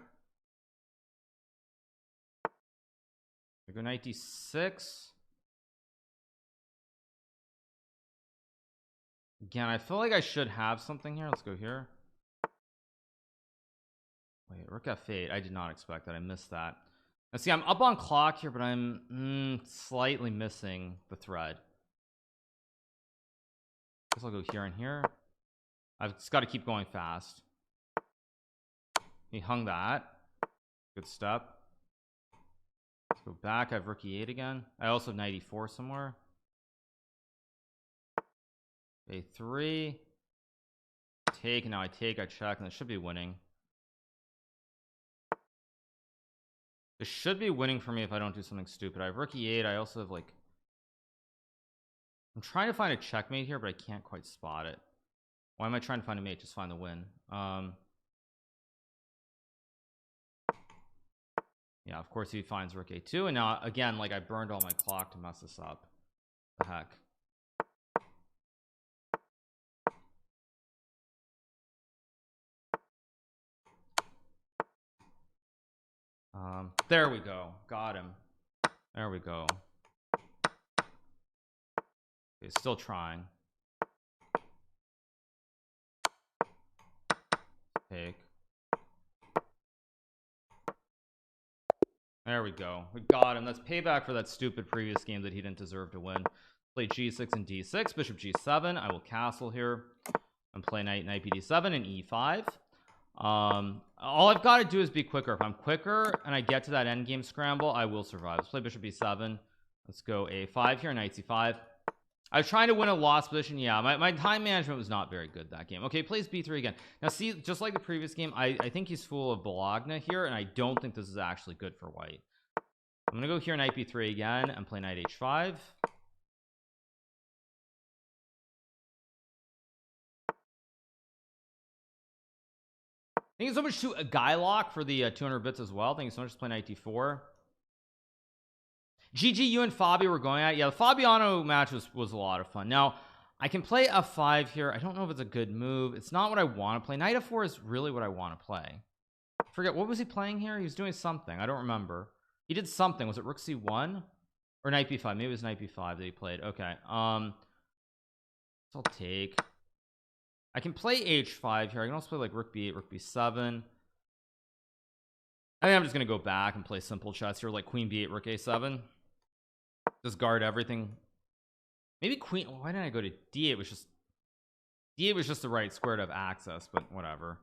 I go knight d6. Again, I feel like I should have something here. Let's go here. Wait, rook f8. I did not expect that. I missed that. Now see, I'm up on clock here, but I'm slightly missing the thread. Guess I'll go here and here. I've just got to keep going fast. He hung that. Good step. Let's go back. I have rook e8 again. I also have knight e4 somewhere. a3. Take, and now I take, I check, and this should be winning. This should be winning for me if I don't do something stupid. I have rook e8. I also have like, I'm trying to find a checkmate here, but I can't quite spot it. Why am I trying to find a mate? Just find the win. Yeah, of course he finds rook a2, and now again, like, I burned all my clock to mess this up. The heck. There we go. Got him. There we go. He's still trying. Take. There we go. We got him. That's payback for that stupid previous game that he didn't deserve to win. Play g6 and d6. Bishop g7. I will castle here and play knight bd7 and e5. All I've got to do is be quicker. If I'm quicker and I get to that endgame scramble, I will survive. Let's play bishop b7. Let's go a5 here, knight c5. I was trying to win a lost position. Yeah, my time management was not very good that game. Okay, plays b3 again. Now see, just like the previous game, I think he's full of Bologna here, and I don't think this is actually good for white. I'm gonna go here, knight b3 again, and play knight h5. Thank you so much to a guy lock for the 200 bits as well. Thank you so much. Just play knight d4. GG, you and Fabio were going at it. Yeah, the Fabiano match was a lot of fun. Now I can play f5 here. I don't know if it's a good move. It's not what I want to play. Knight f4 is really what I want to play. Forget, what was he playing here? He was doing something. I don't remember. He did something. Was it rook c1 or knight b5? Maybe it was knight b5 that he played. Okay, so I'll take. I can play h5 here. I can also play like rook b8, rook b7. I think I'm just gonna go back and play simple chess here, like queen b8, rook a7. Just guard everything. Maybe queen. Why didn't I go to d8? D8 was just the right square to have access, but whatever.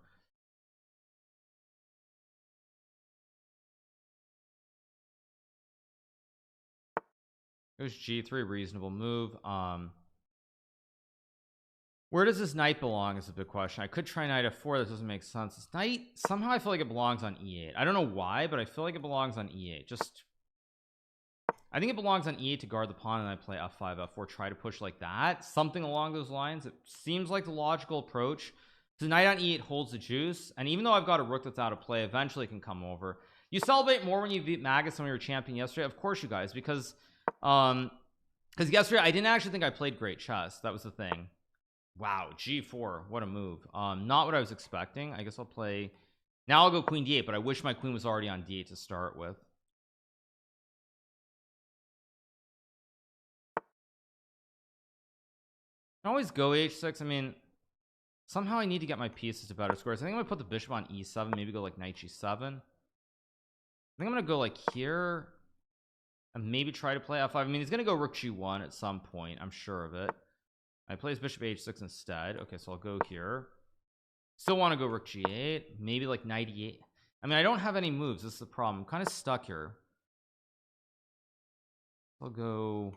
Goes g3, reasonable move. Where does this knight belong is a big question. I could try knight f4. That doesn't make sense. This knight, somehow I feel like it belongs on e8. I don't know why, but I feel like it belongs on e8. Just, I think it belongs on e8 to guard the pawn, and I play f5, f4, try to push like that, something along those lines. It seems like the logical approach. The knight on e8 holds the juice, and even though I've got a rook that's out of play, eventually it can come over. You celebrate more when you beat Magus when we were champion yesterday, of course you guys, because yesterday I didn't actually think I played great chess. That was the thing. Wow, g4, what a move. Not what I was expecting. I guess I'll play, now I'll go queen d8, but I wish my queen was already on d8 to start with. I always go h6. I mean, somehow I need to get my pieces to better squares. I think I'm gonna put the bishop on e7, maybe go like knight g7. I think I'm gonna go like here and maybe try to play f5. I mean, he's gonna go rook g1 at some point, I'm sure of it. I plays bishop h6 instead. Okay, so I'll go here. Still want to go rook g8, maybe like knight e8. I mean, I don't have any moves. This is the problem. I'm kind of stuck here. I'll go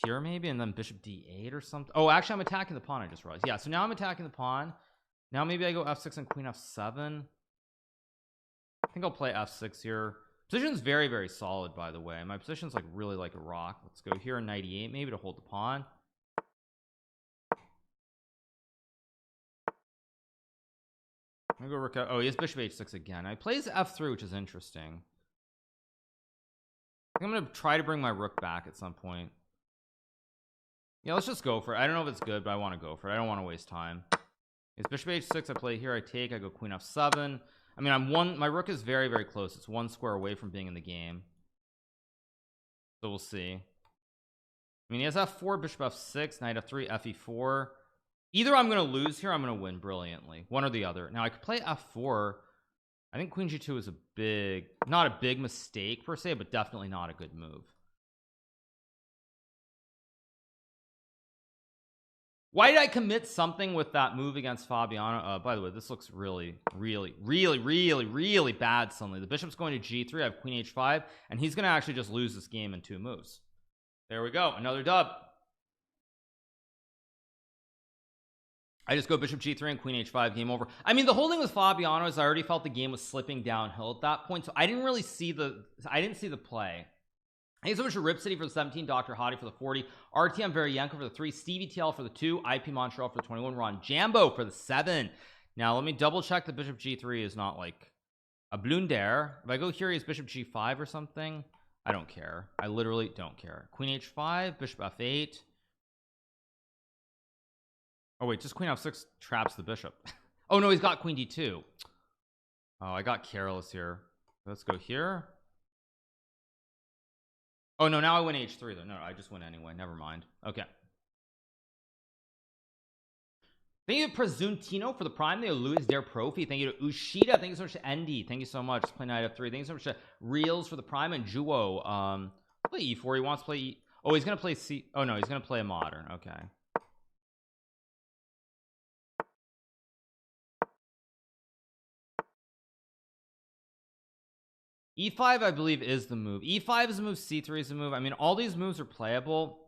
here maybe, and then bishop d8 or something. Oh, actually I'm attacking the pawn, I just realized. Yeah, so now I'm attacking the pawn. Now maybe I go f6 and queen f7. I think I'll play f6 here. Position's very, very solid, by the way. My position's like really like a rock. Let's go here, knight e8 maybe to hold the pawn. I'm gonna go rook out. Oh, he has bishop h6 again. I plays f3, which is interesting. I think I'm gonna try to bring my rook back at some point. Yeah, let's just go for it. I don't know if it's good, but I want to go for it. I don't want to waste time. It's bishop h6. I play here. I take. I go queen f7. I mean, my rook is very, very close. It's one square away from being in the game, so we'll see. I mean, he has f4, bishop f6, knight f3, fe4. Either I'm going to lose here, I'm going to win brilliantly. One or the other. Now I could play f4. I think queen g2 is a big, not a big mistake per se, but definitely not a good move. Why did I commit something with that move against Fabiano? By the way, this looks really bad suddenly. The bishop's going to g3. I have queen h5, and he's going to actually just lose this game in 2 moves. There we go, another dub. I just go bishop g3 and queen h5, game over. I mean, the whole thing with Fabiano is I already felt the game was slipping downhill at that point, so I didn't really see the play. Thanks so much to Rip City for the 17, Dr. Hottie for the 40, RTM Varienko for the 3, Stevie TL for the 2, IP Montreal for the 21, Ron Jambo for the 7. Now let me double check that bishop g3 is not like a blunder. If I go here, he's bishop g5 or something. I don't care. I literally don't care. Queen h5, bishop f8. Oh wait, just queen f6 traps the bishop. Oh no, he's got queen d2. Oh, I got careless here. Let's go here. Oh no, now I win h3 though. No, I just win anyway. Never mind. Okay. Thank you to Presuntino for the prime. Thank you to Luis Der Profi. Thank you to Ushida. Thank you so much to Endy. Thank you so much. Let's play knight f3. Thank you so much to Reels for the prime and Juwo. Play e4. He wants to play e. Oh, he's gonna play c. Oh no, he's gonna play a modern. Okay. e5 I believe is the move. e5 is the move, c3 is the move. I mean, all these moves are playable.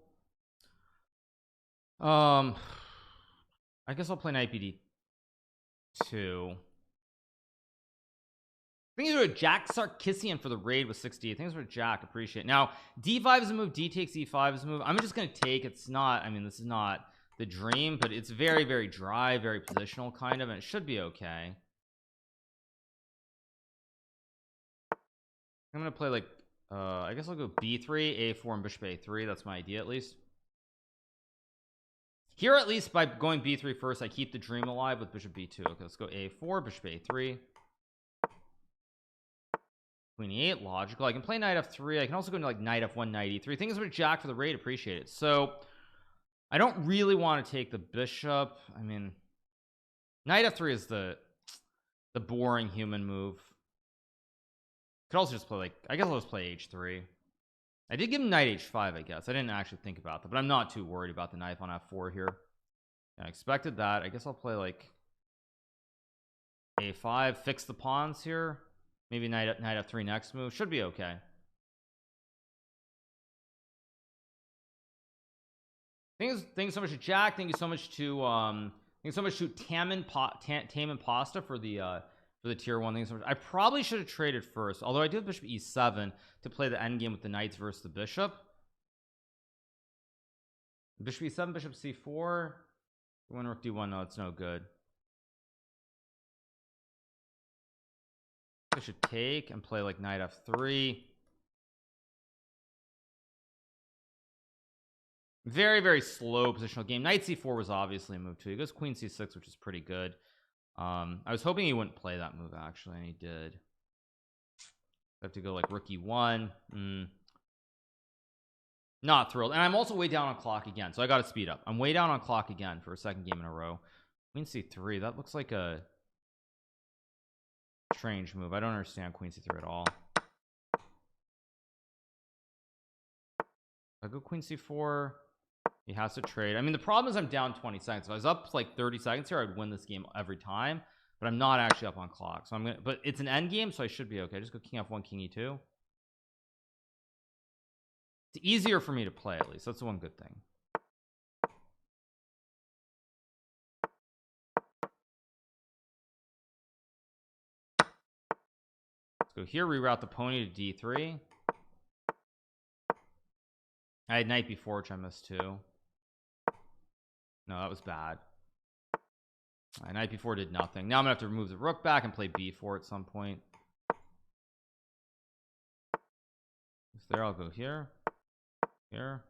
I guess I'll play knight bd2. Thank you to Jack Sarkissian for the raid with 60. Thanks for Jack, appreciate it. Now d5 is a move, d takes e5 is a move. I'm just gonna take. It's not, I mean, this is not the dream, but it's very dry, very positional kind of, and it should be okay. I'm gonna play like I guess I'll go b3, a4, and bishop a3. That's my idea, at least here. At least by going b3 first, I keep the dream alive with bishop b2. Okay, let's go a4, bishop a3, queen e8. Logical. I can play knight f3. I can also go into like knight f1, knight e3. Things with Jack for the raid, appreciate it. So I don't really want to take the bishop. I mean, knight f3 is the boring human move. Could also just play like, I guess I'll just play h3. I did give him knight h5. I guess I didn't actually think about that, but I'm not too worried about the knife on f4 here. I expected that. I guess I'll play like a5, fix the pawns here. Maybe knight f3 next move. Should be okay. Thanks so much to Jack. Thank you so much to Tame Pasta for the tier 1. Thanks so much. I probably should have traded first, although I do have bishop e7 to play the endgame with the knights versus the bishop. Bishop e7, bishop c4, win rook d1. No, it's no good. I should take and play like knight f3. Very slow positional game. Knight c4 was obviously a move too. He goes queen c6, which is pretty good. I was hoping he wouldn't play that move actually, and he did. I have to go like rook e1. Not thrilled. And I'm also way down on clock again, so I got to speed up. I'm way down on clock again for a second game in a row. Queen c3, that looks like a strange move. I don't understand queen c3 at all. I go queen c4. He has to trade. I mean, the problem is I'm down 20 seconds. If I was up like 30 seconds here, I'd win this game every time, but I'm not actually up on clock, so I'm gonna, but it's an end game, so I should be okay. Just go king f1, king e2. It's easier for me to play, at least that's the one good thing. Let's go here, reroute the pony to d3. I had knight b4, which I missed too. No, that was bad. Knight b4 did nothing. Now I'm gonna have to remove the rook back and play b4 at some point. If there, I'll go here. Here.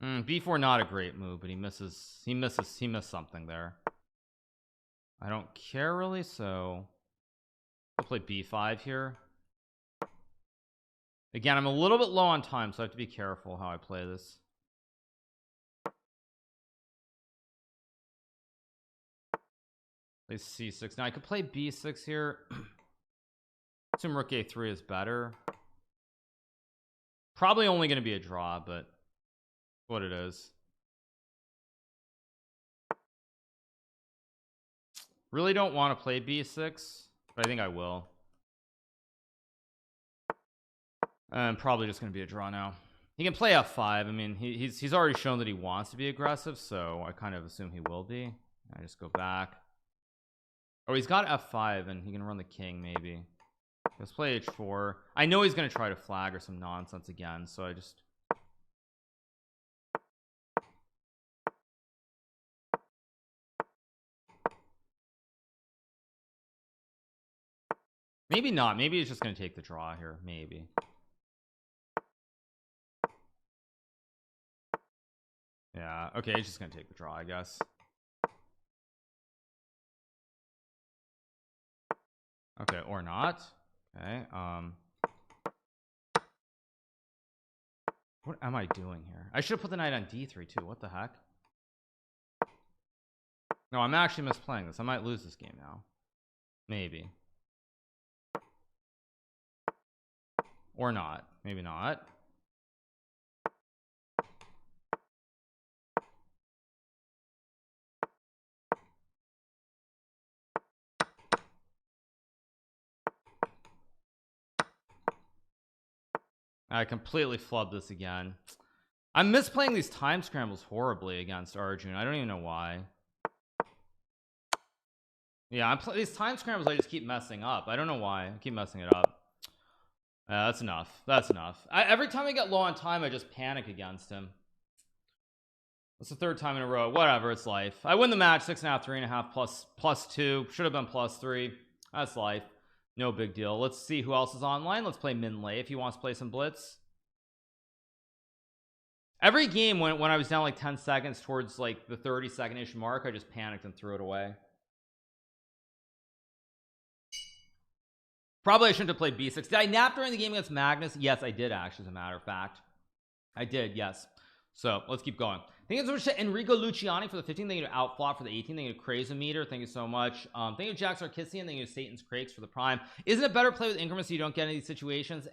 B4 not a great move, but he missed something there. I don't care really, so I'll play b5 here. Again, I'm a little bit low on time, so I have to be careful how I play this. Play c6. Now I could play b6 here. Assume rook a3 is better. Probably only going to be a draw, but what it is. Really don't want to play b6, but I think I will. I'm probably just going to be a draw now. He can play f5. I mean, he's already shown that he wants to be aggressive, so I kind of assume he will be. I just go back. Oh, he's got f5, and he can run the king maybe. Let's play h4. I know he's going to try to flag or some nonsense again, so I just... Maybe not. Maybe he's just going to take the draw here. Maybe. Yeah. Okay, he's just going to take the draw, I guess. Okay, or not. Okay. What am I doing here? I should have put the knight on d3 too. What the heck? No, I'm actually misplaying this. I might lose this game now. Maybe. Or not. Maybe not. I completely flubbed this again. I'm misplaying these time scrambles horribly against Arjun. I don't even know why. Yeah, these time scrambles I just keep messing up. I don't know why. I keep messing it up. That's enough. That's enough. Every time I get low on time, I just panic against him. That's the third time in a row. Whatever, it's life. I win the match 6.5, 3.5 plus 2. Should have been plus 3. That's life. No big deal. Let's see who else is online. Let's play Min Lei if he wants to play some Blitz. Every game when I was down like 10 seconds towards like the 30-second-ish mark, I just panicked and threw it away. Probably I shouldn't have played b6. Did I nap during the game against Magnus? Yes, I did actually, as a matter of fact. I did, yes. So let's keep going. Thank you so much to Enrico Luciani for the 15. Thank you to Outflop for the 18. Thank you to Crazometer. Thank you so much. Thank you to Jack Sarkissian. Thank you to Satan's Crakes for the Prime. Isn't it better play with increments so you don't get in these situations?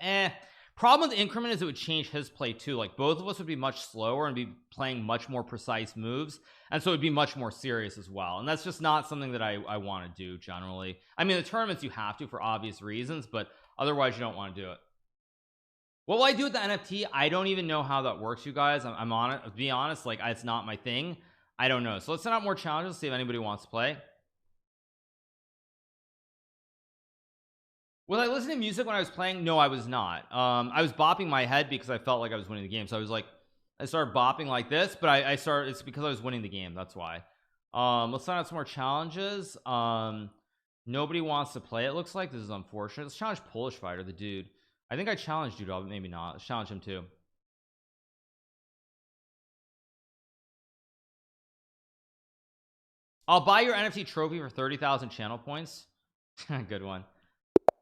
Problem with the increment is it would change his play too. Like both of us would be much slower and be playing much more precise moves, and so it'd be much more serious as well, and that's just not something that I want to do generally. I mean, the tournaments you have to for obvious reasons, but otherwise you don't want to do it. What will I do with the NFT? I don't even know how that works, you guys. I'm on it. To be honest, like it's not my thing. I don't know. So let's send out more challenges, see if anybody wants to play. Was I listening to music when I was playing? No, I was not. I was bopping my head because I felt like I was winning the game. So I was like, I started bopping like this, but I started, it's because I was winning the game. That's why. Let's sign out some more challenges. Nobody wants to play. It looks like this is unfortunate. Let's challenge Polish Fighter, the dude. I think I challenged Dude, but maybe not. Let's challenge him too. I'll buy your NFT trophy for 30,000 channel points. Good one.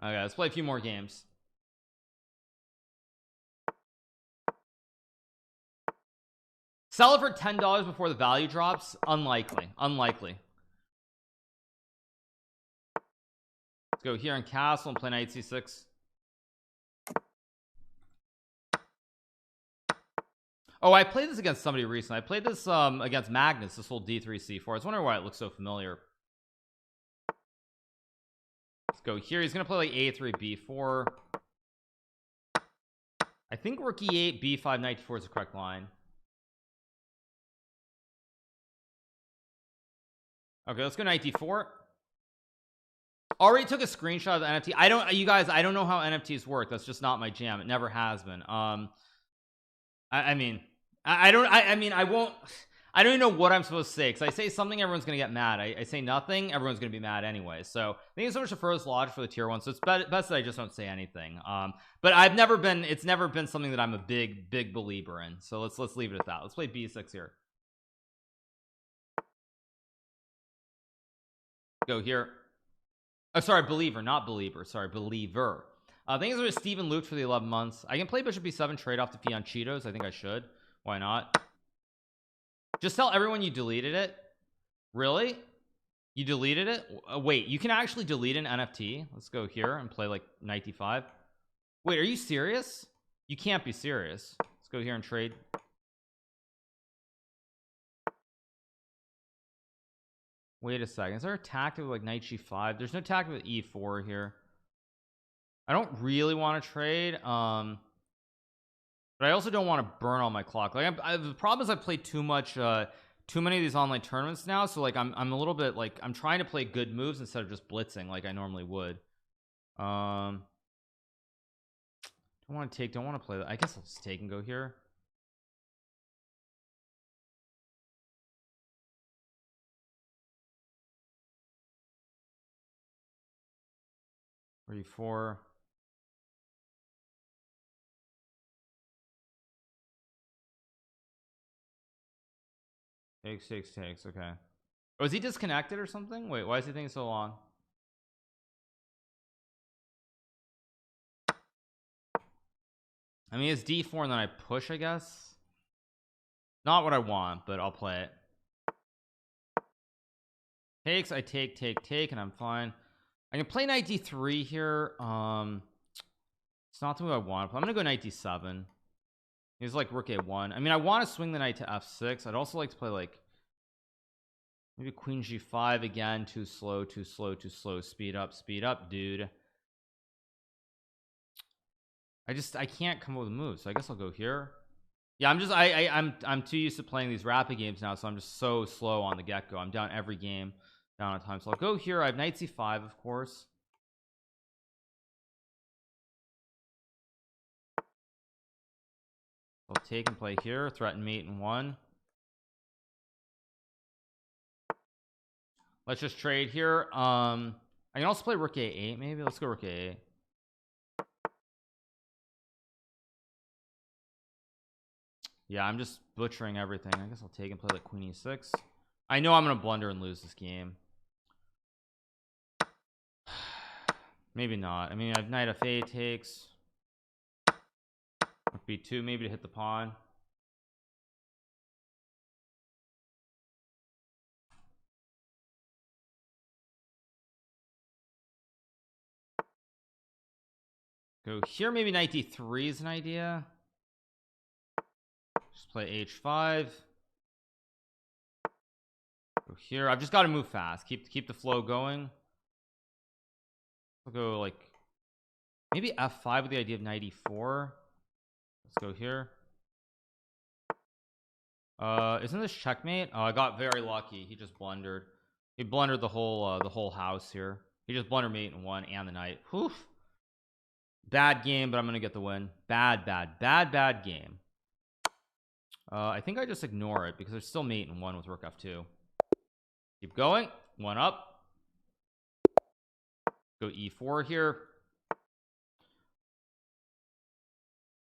Okay, let's play a few more games. Sell it for $10 before the value drops? Unlikely. Unlikely. Let's go here in castle and play knight c6. Oh, I played this against somebody recently. I played this against Magnus, this whole d3 c4. I was wondering why it looks so familiar. Let's go here. He's gonna play like a3 b4. I think rook e8 b5 knight d4 is the correct line. Okay, let's go knight d4. Already took a screenshot of the NFT. I don't, you guys, I don't know how NFTs work. That's just not my jam. It never has been. I mean, I don't even know what I'm supposed to say, because I say something, everyone's gonna get mad. I say nothing, everyone's gonna be mad anyway. So thank you so much for First Lodge for the tier 1. So it's best that I just don't say anything. But it's never been something that I'm a big believer in. So let's leave it at that. Let's play b6 here. Go here. Oh, sorry, believer, not believer. Sorry, believer. Thank you to Stephen Luke for the 11 months. I can play bishop b7 trade off the on Cheetos. I think I should. Why not? Just tell everyone you deleted it. Really? You deleted it? Wait, you can actually delete an NFT. Let's go here and play like knight d5. Wait, are you serious? You can't be serious. Let's go here and trade. Wait a second, is there a tactic with like knight g5? There's no tactic with e4 here. I don't really want to trade, but I also don't want to burn all my clock. Like the problem is I played too much too many of these online tournaments now, so like I'm a little bit like I'm trying to play good moves instead of just blitzing like I normally would. Don't want to take, don't want to play that. I guess I'll just take and go here. e4. Takes. Okay. Oh, is he disconnected or something? Wait, why is he thinking so long? I mean, it's d4 and then I push, I guess. Not what I want, but I'll play it. Takes, I take, and I'm fine. I can play knight d3 here. It's not the move I want. I'm gonna go knight d7. He's like rook a1. I mean, I want to swing the knight to f6. I'd also like to play like maybe queen g5 again. Too slow. Speed up, dude. I can't come up with a move, so I guess I'll go here. Yeah, I'm too used to playing these rapid games now, so I'm just so slow on the get-go. I'm down every game, down on time. So I'll go here. I have knight c5, of course. I'll take and play here, threaten mate in 1. Let's just trade here. I can also play rook a8 maybe. Let's go rook a8. Yeah, I'm just butchering everything. I guess I'll take and play like queen e6. I know I'm gonna blunder and lose this game. Maybe not. I mean, I have knight f8 takes. Rook b2 maybe to hit the pawn. Go here. Maybe knight d3 is an idea. Just play h5. Go here. I've just got to move fast. Keep the flow going. I'll go like maybe f5 with the idea of knight e4. Let's go here. Isn't this checkmate? Oh, I got very lucky. He just blundered. He blundered the whole house here. He just blundered mate in 1 and the knight. Whew. Bad game, but I'm gonna get the win. Bad game. I think I just ignore it because there's still mate in 1 with rook f2. Keep going. 1 up. Go e4 here.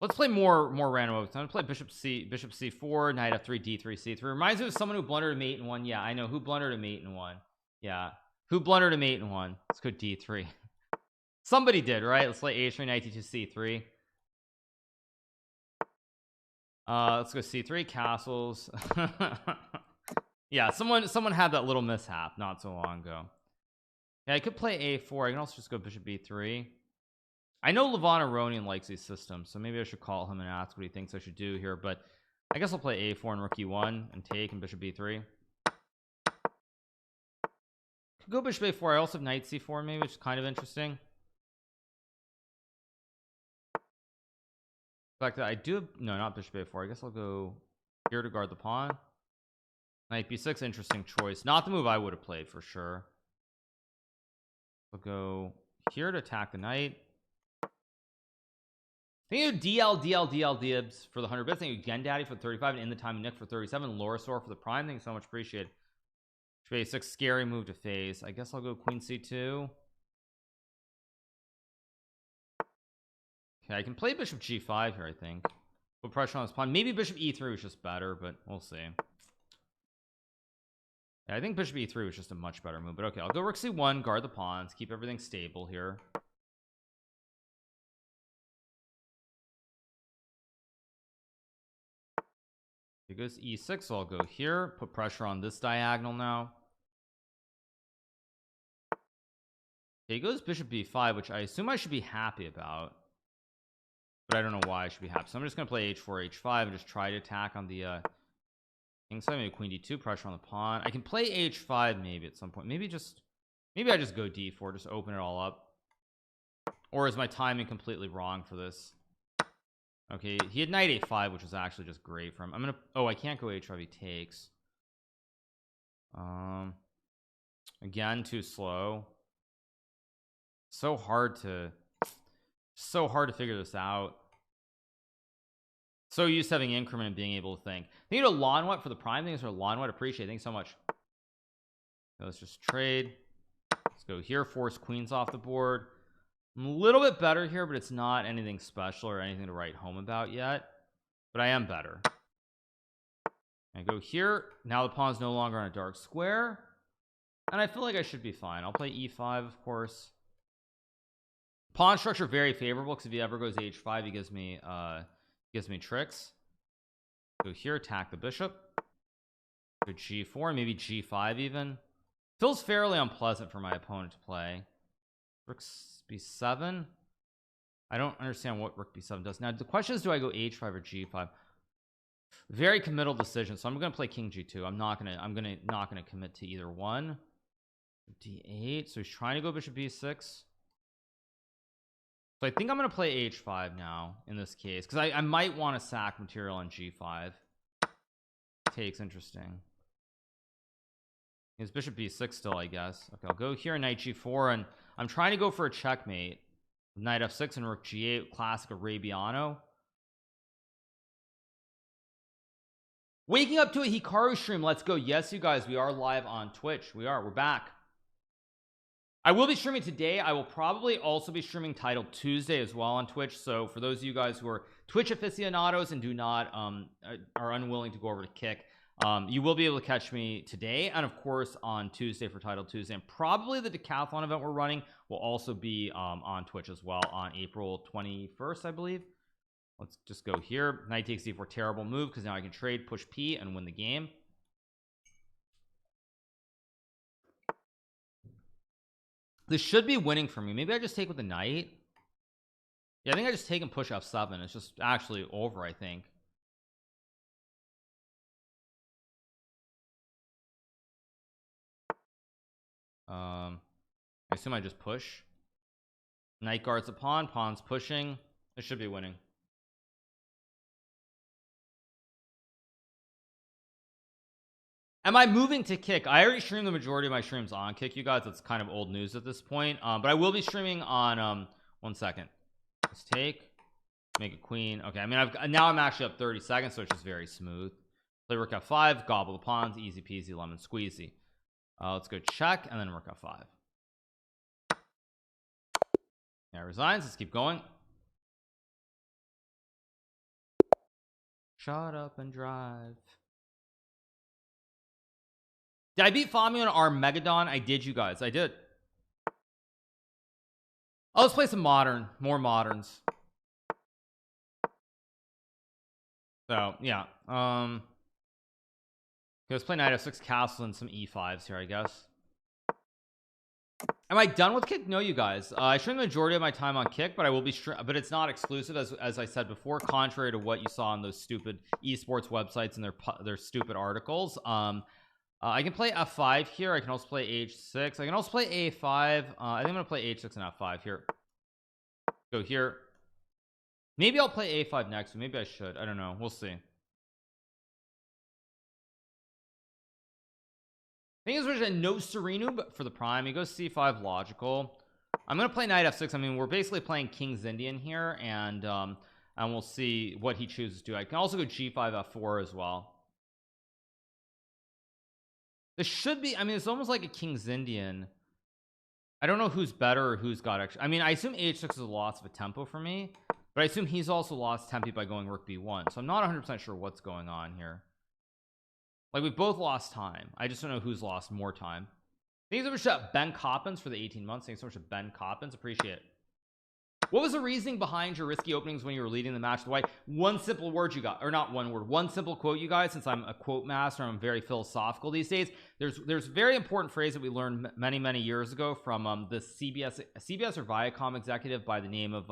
Let's play more random moves. I'm gonna play bishop c4, knight f3, d3, c3. Reminds me of someone who blundered a mate in 1. Yeah, I know who blundered a mate in 1. Yeah, who blundered a mate in 1. Let's go d3. Somebody did, right? Let's play h3, knight d2, c3. Let's go c3 castles. Yeah, someone had that little mishap not so long ago. Yeah, I could play a4. I can also just go bishop b3. I know Levon Aronian likes these systems, so maybe I should call him and ask what he thinks I should do here, but I guess I'll play a4 and rook e1 and take and bishop b3. Could go bishop a4. I also have knight c4 maybe, which is kind of interesting. In fact, I do have, no, not bishop a4. I guess I'll go here to guard the pawn. Knight b6, interesting choice. Not the move I would have played for sure. I'll go here to attack the knight. Thank you DL Dibs for the 100 bits. Thank you again Daddy for the 35 and In the Time Nick for 37. Lorasaur for the prime. Thank you so much, appreciate it. Phase 6 scary move to face. I guess I'll go queen c2. Okay, I can play bishop g5 here. I think put pressure on this pawn. Maybe bishop e3 was just better, but we'll see. Yeah, I think bishop e3 was just a much better move, but okay, I'll go rook c1, guard the pawns, keep everything stable here. It goes e6, so I'll go here, put pressure on this diagonal now. Okay, he goes bishop b5, which I assume I should be happy about, but I don't know why I should be happy. So I'm just gonna play h4 h5 and just try to attack on the king side. Maybe queen d2, pressure on the pawn. I can play h5 maybe at some point. Maybe I just go d4, just open it all up. Or is my timing completely wrong for this? Okay, he had knight a5, which was actually just great for him. I'm gonna, oh, I can't go h5, he takes. Again, too slow. So hard to figure this out. So used to having increment and being able to think. Thank you to Lonwet for the prime. Thanks for Lonwet, appreciate it. Thanks so much. So let's just trade. Let's go here, force queens off the board. I'm a little bit better here, but it's not anything special or anything to write home about yet, but I am better. I go here. Now the pawn's no longer on a dark square, and I feel like I should be fine. I'll play e5, of course. Pawn structure very favorable, because if he ever goes h5, he gives me tricks. Go here, attack the bishop. Go g4, maybe g5 even. Feels fairly unpleasant for my opponent to play. Rook b7. I don't understand what rook b7 does. Now the question is, do I go h5 or g5? Very committal decision, so I'm gonna play king g2. I'm not gonna commit to either one. d8, so he's trying to go bishop b6. So I think I'm gonna play h5 now in this case, because I might want to sack material on g5. Takes, interesting. His bishop b6 still, I guess. Okay, I'll go here, knight g4, and I'm trying to go for a checkmate. Knight f6 and rook g8, classic Arabiano. Waking up to a Hikaru stream, let's go. Yes, you guys, we are live on Twitch. We're back. I will be streaming today. I will probably also be streaming Title Tuesday as well on Twitch. So for those of you guys who are Twitch aficionados and do not are unwilling to go over to Kick, you will be able to catch me today and of course on Tuesday for Title Tuesday, and probably the decathlon event we're running will also be on Twitch as well on April 21st, I believe. Let's just go here. Knight takes d4, terrible move, because now I can trade, push P, and win the game. This should be winning for me. Maybe I just take with the knight. Yeah, I think I just take and push f7. It's just actually over, I think. I assume I just push. Knight guards the pawn, pawn's pushing. This should be winning. Am I moving to Kick? I already streamed the majority of my streams on Kick, you guys. That's kind of old news at this point. But I will be streaming on 1 second. Let's take, make a queen. Okay, I mean, now I'm actually up 30 seconds, so it's just very smooth. Play rook f5, gobble the pawns, easy peasy lemon squeezy. Let's go check and then rook f5. Yeah, resigns. Let's keep going. Shut up and drive. Did I beat Fami on Armageddon? I did, you guys. I did. Oh, let's play some more moderns. So yeah, let's play knight f6 castle and some e5s here, I guess. Am I done with Kick? No, you guys. I stream the majority of my time on Kick, but I will be but it's not exclusive, as I said before, contrary to what you saw on those stupid esports websites and their stupid articles. I can play f5 here. I can also play h6. I can also play a5. I think I'm gonna play h6 and f5 here. Go here. Maybe I'll play a5 next, but maybe I should. I don't know. We'll see. I think it's no Serenu, but for the prime, he goes c5 logical. I'm gonna play knight f6. I mean, we're basically playing King's Indian here, and we'll see what he chooses to do. I can also go g5 f4 as well. This should be, I mean, it's almost like a King's Indian. I don't know who's better or who's got extra. I mean, I assume h6 is a loss of a tempo for me, but I assume he's also lost tempo by going rook b1, so I'm not 100% sure what's going on here. Like, we've both lost time. I just don't know who's lost more time. Thanks so much to Ben Coppins for the 18 months. Thanks so much to Ben Coppins. Appreciate it. What was the reasoning behind your risky openings when you were leading the match the white? One simple word you got, or not one word, one simple quote, you guys. Since I'm a quote master, I'm very philosophical these days. There's a very important phrase that we learned many years ago from the CBS or Viacom executive by the name of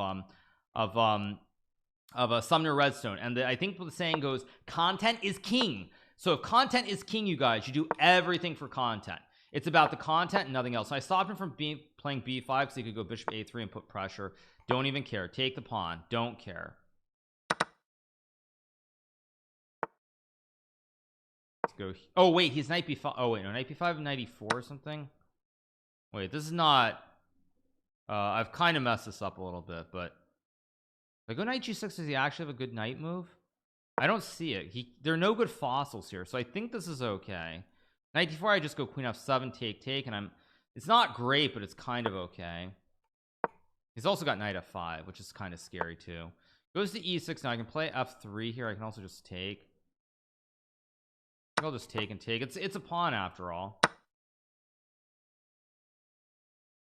Sumner Redstone, and I think the saying goes, content is king. So if content is king, you guys, you do everything for content. It's about the content and nothing else. So I stopped him from playing b5 because he could go bishop a3 and put pressure. Don't even care. Take the pawn. Don't care. Let's go. Oh wait, he's knight b5. Oh wait, no, knight b5 knight e4 or something. Wait, this is not I've kind of messed this up a little bit, but if I go knight g6, does he actually have a good knight move? I don't see it. There are no good fossils here, so I think this is okay. Knight d4, I just go queen f7, take, and it's not great, but it's kind of okay. He's also got knight f5, which is kind of scary too. Goes to e6. Now I can play f3 here. I can also just take. I'll just take and take. It's a pawn after all.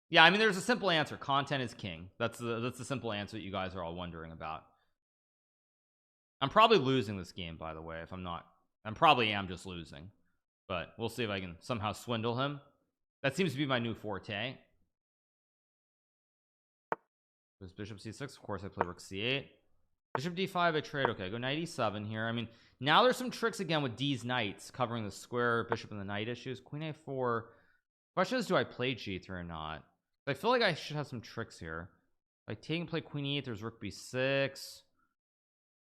Yeah, I mean, there's a simple answer. Content is king. That's the simple answer that you guys are all wondering about. I'm probably losing this game, by the way. If I'm not, I probably am just losing, but we'll see if I can somehow swindle him. That seems to be my new forte. There's bishop c6. Of course, I play rook c8. Bishop d5. I trade. Okay, I go knight e7 here. I mean, now there's some tricks again with these knights covering the square, bishop, and the knight issues. Queen a4. Question is, do I play g3 or not? I feel like I should have some tricks here. If I take and play queen e8, there's rook b6.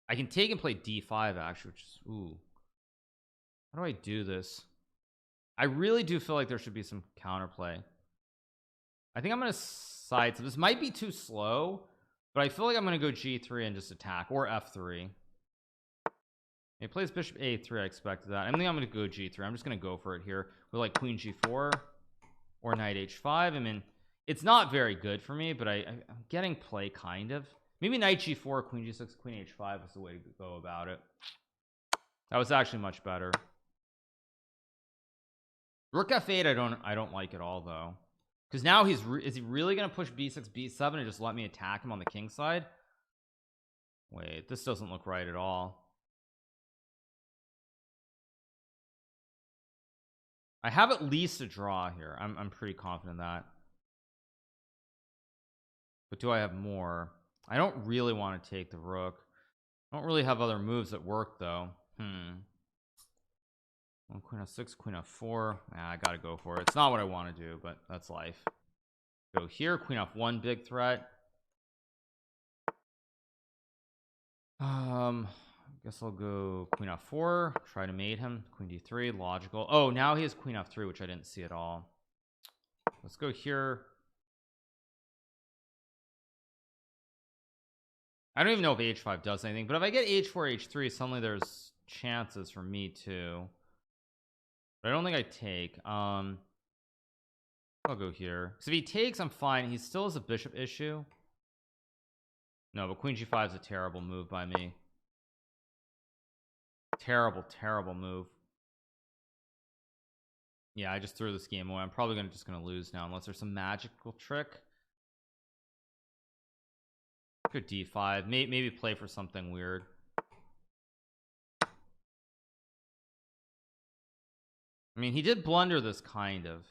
I can take and play d5 actually, which is, ooh, how do I do this? I really do feel like there should be some counterplay. I think I'm gonna side, so this might be too slow, but I feel like I'm gonna go g3 and just attack, or f3. He plays bishop a3. I expected that. I think I'm gonna go g3. I'm just gonna go for it here with like queen g4 or knight h5. I mean, it's not very good for me, but I'm getting play kind of. Maybe knight g4, queen g6, queen h5 is the way to go about it. That was actually much better. Rook f8, I don't like at all though, because now is he really gonna push b6 b7 and just let me attack him on the king side? Wait, this doesn't look right at all. I have at least a draw here. I'm pretty confident in that. But do I have more? I don't really want to take the rook. I don't really have other moves that work though. Well, queen f6, queen f4. I gotta go for it. It's not what I want to do, but that's life. Go here, queen f1, big threat. I guess I'll go queen f4, try to mate him. Queen d3, logical. Oh, now he has queen f3, which I didn't see at all. Let's go here. I don't even know if h5 does anything, but if I get h4 h3, suddenly there's chances for me too. But I don't think I take. I'll go here, because if he takes, I'm fine. He still has a bishop issue. No, but queen g5 is a terrible move by me. Terrible move. Yeah, I just threw this game away. I'm probably just gonna lose now unless there's some magical trick. Go d5. Maybe play for something weird. I mean, he did blunder this kind of.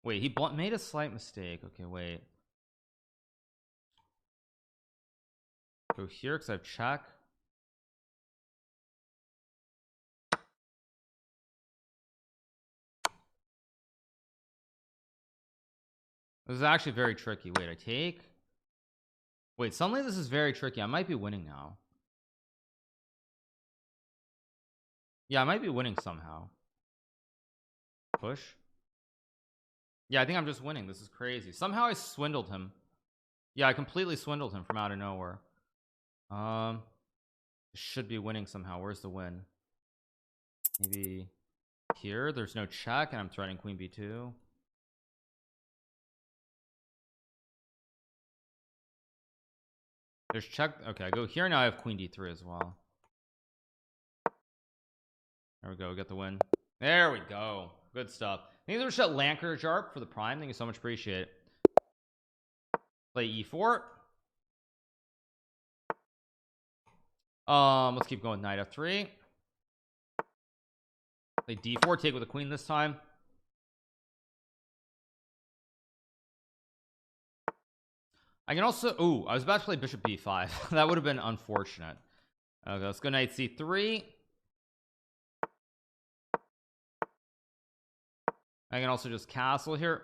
Wait, he made a slight mistake. Okay, wait. Go here because I have check. This is actually very tricky. Wait, I take. Wait, suddenly this is very tricky. I might be winning now. Yeah, I might be winning somehow. Push. Yeah, I think I'm just winning. This is crazy. Somehow I swindled him. Yeah, I completely swindled him from out of nowhere. Should be winning somehow. Where's the win? Maybe here. There's no check, and I'm threatening queen b2. There's check. Okay, I go here now. I have queen d3 as well. There we go. We get the win. There we go. Good stuff. Thank you so much, Lanker Jarp, for the prime. Thank you so much. Appreciate it. Play e4. Let's keep going. Knight f3. Play d4, take with the queen this time. I can also, ooh, I was about to play bishop b5. That would have been unfortunate. Okay, let's go knight c3. I can also just castle here.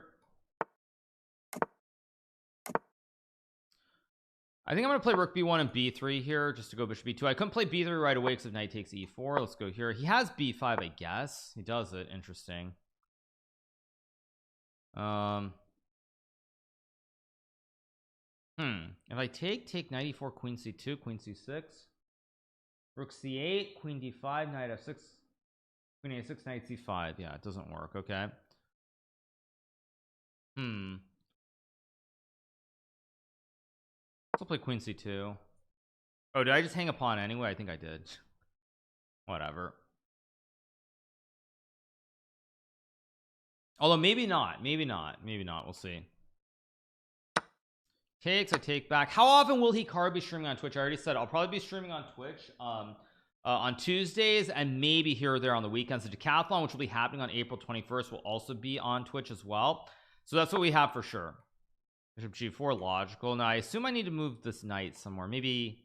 I think I'm going to play rook b1 and b3 here just to go bishop b2. I couldn't play b3 right away because if knight takes e4. Let's go here. He has b5, I guess. He does it. Interesting. If I take knight e4, queen c2, queen c6, rook c8, queen d5, knight f6, queen a6, knight c5. Yeah, it doesn't work. Okay. Let's play queen c2. Oh, did I just hang a pawn anyway? I think I did. Whatever. Although maybe not. We'll see. Takes, I take back. How often will Hikaru be streaming on Twitch? I already said I'll probably be streaming on Twitch on Tuesdays and maybe here or there on the weekends. The decathlon, which will be happening on April 21st, will also be on Twitch as well. So that's what we have for sure. Bishop g4, logical. Now I assume I need to move this knight somewhere. Maybe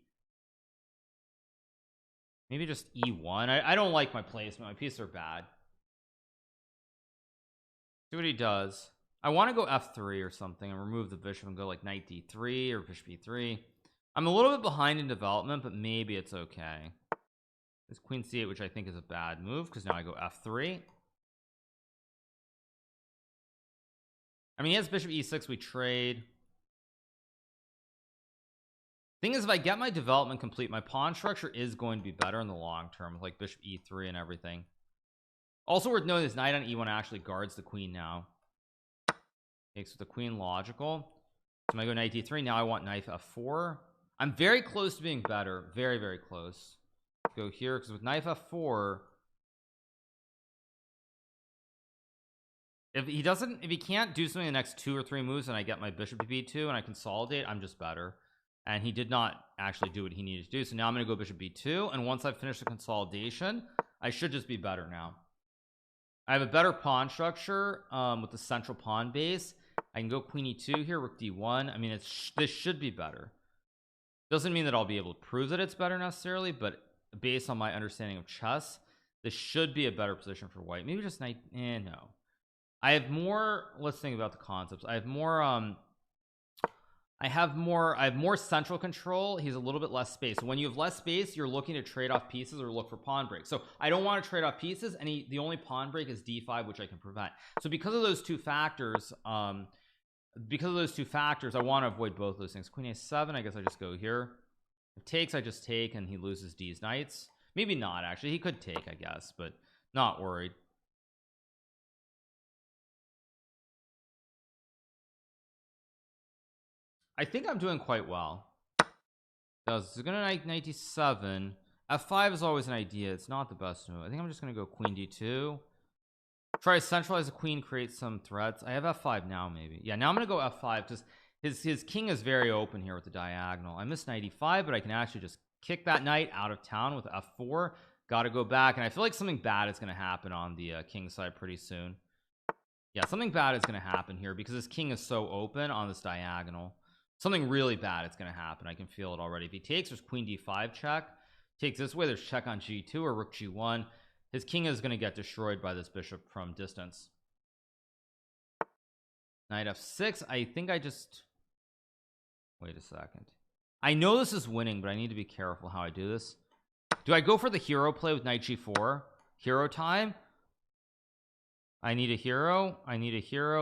just e1. I don't like my placement. My pieces are bad. See what he does. I want to go f3 or something and remove the bishop and go like knight d3 or bishop e3. I'm a little bit behind in development, but maybe it's okay. This queen c8, which I think is a bad move because now I go f3. I mean, he has bishop e6. We trade. Thing is, if I get my development complete, my pawn structure is going to be better in the long term with like bishop e3 and everything. Also worth noting, this knight on e1 actually guards the queen now. Takes with the queen, logical. So I go knight d3. Now I want knight f4. I'm very close to being better. Very close. Go here because with knight f4, if he can't do something in the next 2 or 3 moves and I get my bishop to b2 and I consolidate, I'm just better. And he did not actually do what he needed to do. So now I'm going to go bishop b2, and once I've finished the consolidation, I should just be better now. I have a better pawn structure with the central pawn base. I can go queen e2 here, rook d1. I mean, this should be better. Doesn't mean that I'll be able to prove that it's better necessarily, but based on my understanding of chess, this should be a better position for white. Maybe just knight. No. I have more. Let's think about the concepts. I have more central control. He's a little bit less space. So when you have less space, you're looking to trade off pieces or look for pawn breaks. So I don't want to trade off pieces, and the only pawn break is d5, which I can prevent. So because of those two factors, I want to avoid both those things. Queen a7, I guess I just go here. If takes, I just take, and he loses these knights. Maybe not, actually. He could take, I guess, but not worried. I think I'm doing quite well. It's gonna knight d7. f5 is always an idea. It's not the best move. I think I'm just gonna go queen d2. Try to centralize the queen, create some threats. I have f5 now, maybe. Yeah, now I'm gonna go f5 because his king is very open here with the diagonal. I missed knight e5, but I can actually just kick that knight out of town with f4. Got to go back, and I feel like something bad is gonna happen on the king side pretty soon. Yeah, something bad is gonna happen here because his king is so open on this diagonal. Something really bad is going to happen. I can feel it already. If he takes, there's queen d5 check. Takes this way, there's check on g2 or rook g1. His king is going to get destroyed by this bishop from distance. Knight f6. I think I just... Wait a second. I know this is winning, but I need to be careful how I do this. Do I go for the hero play with knight g4? Hero time? I need a hero.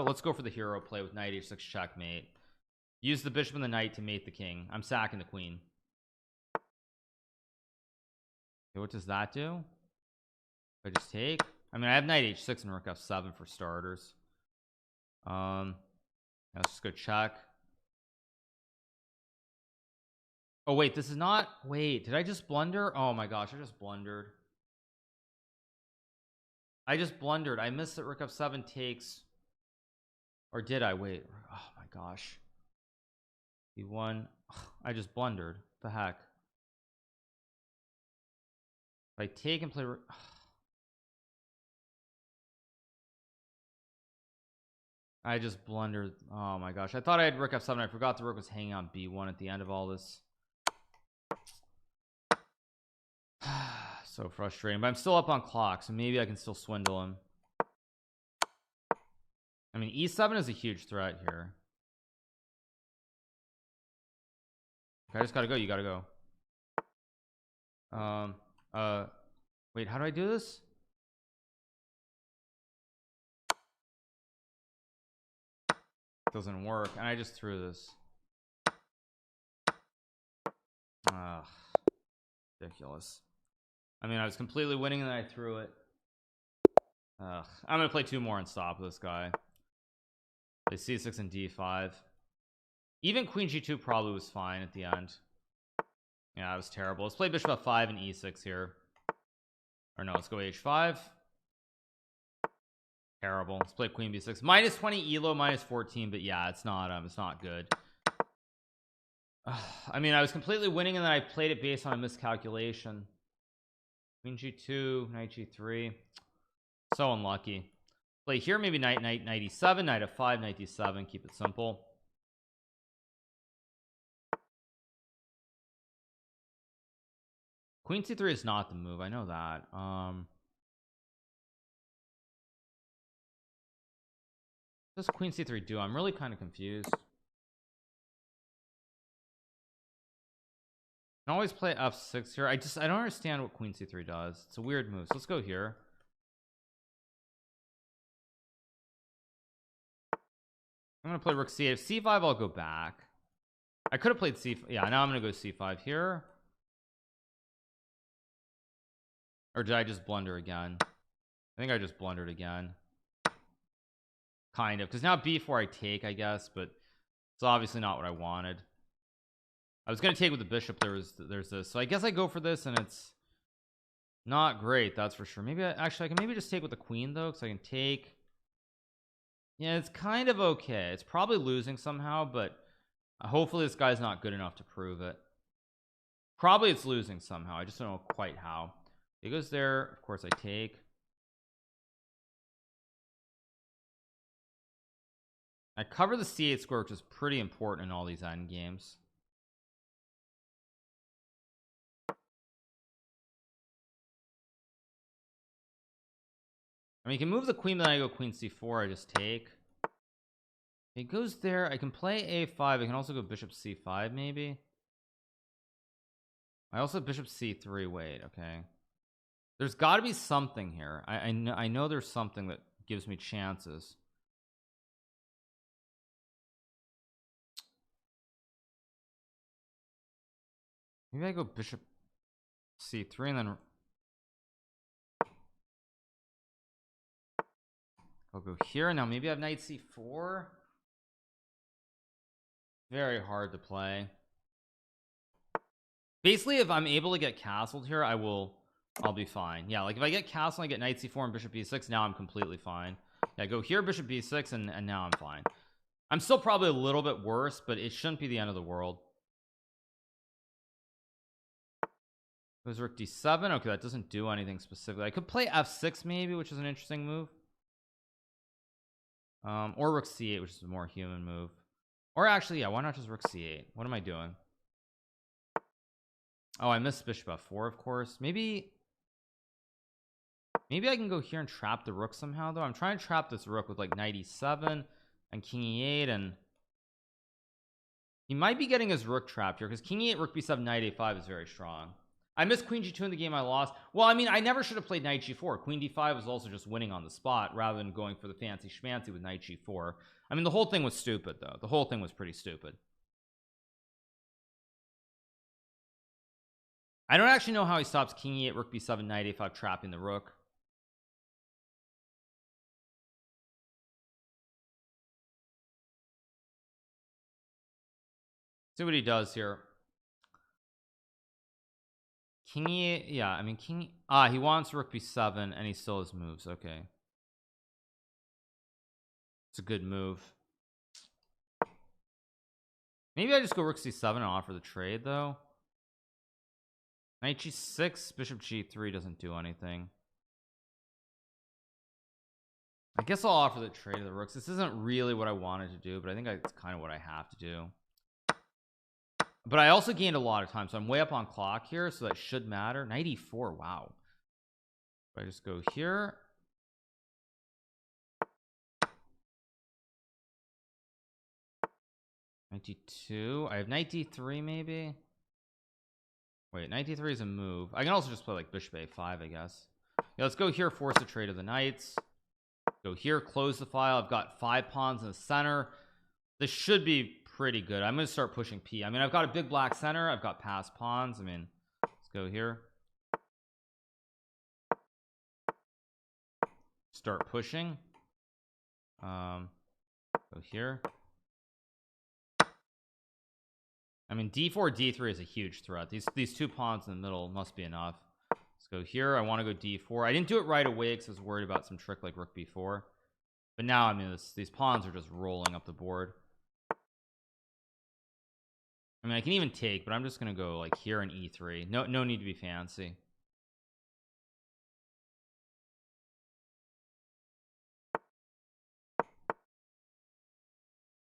Let's go for the hero play with knight h6 checkmate. Use the bishop and the knight to mate the king. I'm sacking the queen. Okay, what does that do? If I just take, I mean, I have knight h6 and rook f7 for starters. Let's just go check. Oh wait, this is not. Wait, did I just blunder? Oh my gosh, I just blundered. I missed that rook f7 takes. Or did I? Wait. Oh my gosh. He won. I just blundered. The heck. If I take and play I just blundered. Oh my gosh, I thought I had rook f7. I forgot the rook was hanging on b1 at the end of all this. So frustrating, but I'm still up on clock, so maybe I can still swindle him. I mean, e7 is a huge threat here. I just gotta go. You gotta go. Wait, how do I do this? Doesn't work, and I just threw this. Ugh, ridiculous. I mean, I was completely winning and then I threw it. Ugh. I'm gonna play 2 more and stop this guy. Play c6 and d5. Even queen g2 probably was fine at the end. Yeah, it was terrible. Let's play bishop f5 and e6 here. Or no, let's go h5. Terrible. Let's play queen b6. Minus 20 elo, minus 14, but yeah, it's not good. I mean, I was completely winning and then I played it based on a miscalculation. Queen g2, knight g3. So unlucky. Play here, maybe knight e7, knight f5, knight d7. Keep it simple. Queen c3 is not the move. I know that. What does queen c3 do? I'm really kind of confused. I can always play f6 here. I don't understand what queen c3 does. It's a weird move. So let's go here. I'm gonna play rook c8. If c5, I'll go back. I could have played c5. Yeah, now I'm gonna go c5 here. Or did I just blunder again? I think I just blundered again. Kind of, because now b4 I take, I guess, but it's obviously not what I wanted. I was gonna take with the bishop. There's this, so I guess I go for this, and it's not great, that's for sure. Maybe I can maybe just take with the queen though, because I can take. Yeah, it's kind of okay. It's probably losing somehow, but hopefully this guy's not good enough to prove it. Probably it's losing somehow. I just don't know quite how. He goes there. Of course I take. I cover the c8 square, which is pretty important in all these end games. I mean, you can move the queen, then I go queen c4. I just take. He goes there. I can play a5. I can also go bishop c5 maybe. I also have bishop c3. Wait, okay. There's got to be something here. I know there's something that gives me chances. Maybe I go bishop c3 and then I'll go here. Now maybe I have knight c4. Very hard to play. Basically, if I'm able to get castled here, I'll be fine. Yeah, like if I get castled, I get knight c4 and bishop b6. Now I'm completely fine. Yeah, I go here, bishop b6, and now I'm fine. I'm still probably a little bit worse, but it shouldn't be the end of the world. Goes rook d7. Okay, that doesn't do anything specifically. I could play f6 maybe, which is an interesting move. Or rook c8, which is a more human move. Or actually, yeah, why not just rook c8? What am I doing? Oh, I missed bishop f4, of course. Maybe I can go here and trap the rook somehow, though. I'm trying to trap this rook with like knight e7 and king e8, and he might be getting his rook trapped here because king e8, rook b7, knight a5 is very strong. I missed queen g2 in the game I lost. Well, I mean, I never should have played knight g4. Queen d5 was also just winning on the spot rather than going for the fancy schmancy with knight g4. I mean, the whole thing was stupid, though. The whole thing was pretty stupid. I don't actually know how he stops king e8, rook b7, knight a5 trapping the rook. See what he does here. King e8, yeah, I mean king, he wants rook b7 and he still has moves. Okay, it's a good move. Maybe I just go rook c7 and offer the trade though. Knight g6, bishop g3 doesn't do anything. I guess I'll offer the trade of the rooks. This isn't really what I wanted to do, but I think it's kind of what I have to do. But I also gained a lot of time, so I'm way up on clock here, so that should matter. Knight e4, wow. If I just go here, knight d2, I have knight d3 maybe. Wait, knight d3 is a move. I can also just play like bishop a5, I guess. Yeah, let's go here, force the trade of the knights. Go here, close the file. I've got 5 pawns in the center. This should be pretty good. I'm going to start pushing p. I mean, I've got a big black center. I've got passed pawns. I mean, let's go here. Start pushing. Go here. I mean, d4, d3 is a huge threat. These 2 pawns in the middle must be enough. Let's go here. I want to go d4. I didn't do it right away because I was worried about some trick like rook b4. But now, I mean, these pawns are just rolling up the board. I mean, I can even take, but I'm just going to go like here and e3. No need to be fancy.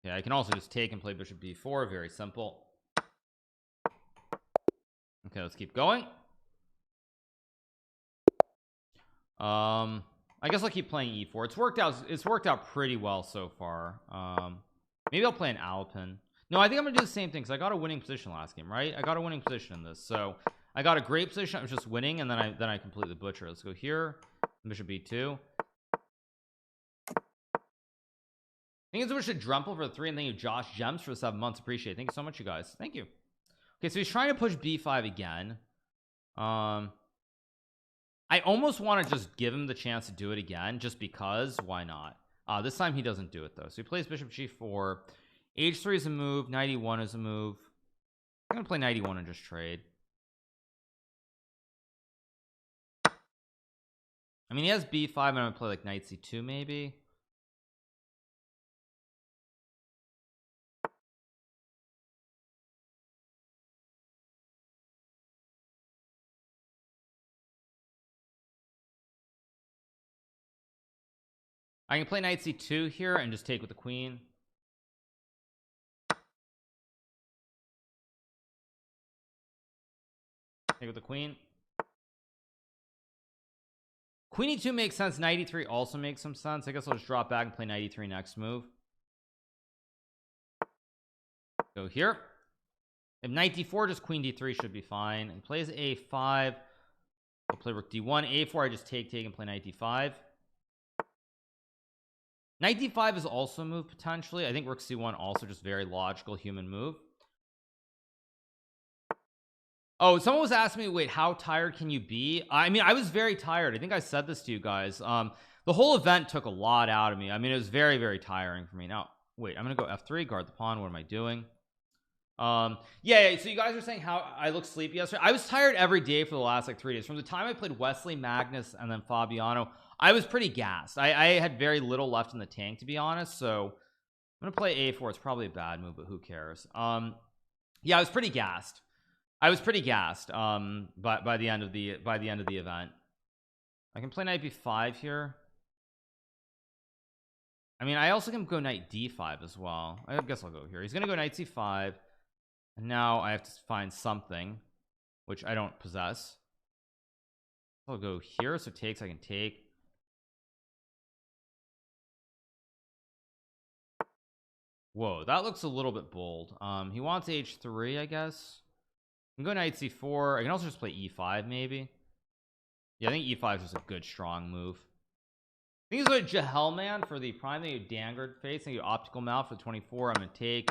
Yeah, I can also just take and play bishop b4. Very simple. Okay, let's keep going. I guess I'll keep playing e4. It's worked out pretty well so far. Maybe I'll play an Alpin. No, I think I'm gonna do the same thing because I got a winning position last game, right? I got a winning position in this, so I got a great position. I was just winning, and then I completely butcher. Let's go here, bishop b2. Thank you so much to Drumple for the 3, and thank you Josh Gems for the 7 months. Appreciate it. Thank you so much, you guys. Thank you. Okay, so he's trying to push b5 again. I almost want to just give him the chance to do it again, just because. Why not? This time he doesn't do it though. So he plays bishop g4. h3 is a move. Knight e1 is a move. I'm gonna play knight e1 and just trade. I mean, he has b5. I'm gonna play like knight c2 maybe. I can play knight c2 here and just take with the queen. Take with the queen. Queen e2 makes sense. Knight e3 also makes some sense. I guess I'll just drop back and play knight e3 next move. Go here. If knight d4, just queen d3 should be fine. He plays a5. I'll play rook d1. a4, I just take and play knight d5. Knight d5 is also a move potentially. I think rook c1 also just very logical human move. Oh, someone was asking me, wait, how tired can you be? I mean, I was very tired. I think I said this to you guys. The whole event took a lot out of me. I mean, it was very, very tiring for me. Now, wait, I'm gonna go f3, guard the pawn. What am I doing? Yeah, so you guys are saying how I look sleepy yesterday. I was tired every day for the last like 3 days. From the time I played Wesley, Magnus, and then Fabiano, I was pretty gassed. I had very little left in the tank, to be honest. So I'm gonna play a4. It's probably a bad move, but who cares? Yeah, I was pretty gassed. By the end of the event. I can play knight b5 here. I mean, I also can go knight d5 as well. I guess I'll go here. He's gonna go knight c5, and now I have to find something which I don't possess. I'll go here, so takes, I can take. Whoa, that looks a little bit bold. He wants h3, I guess. I can go knight c4. I can also just play e5 maybe. Yeah, I think e5 is just a good strong move. I think he's a Jahelman for the prime. Thank you Dangard face. Thank you Optical Mouth for the 24. I'm gonna take.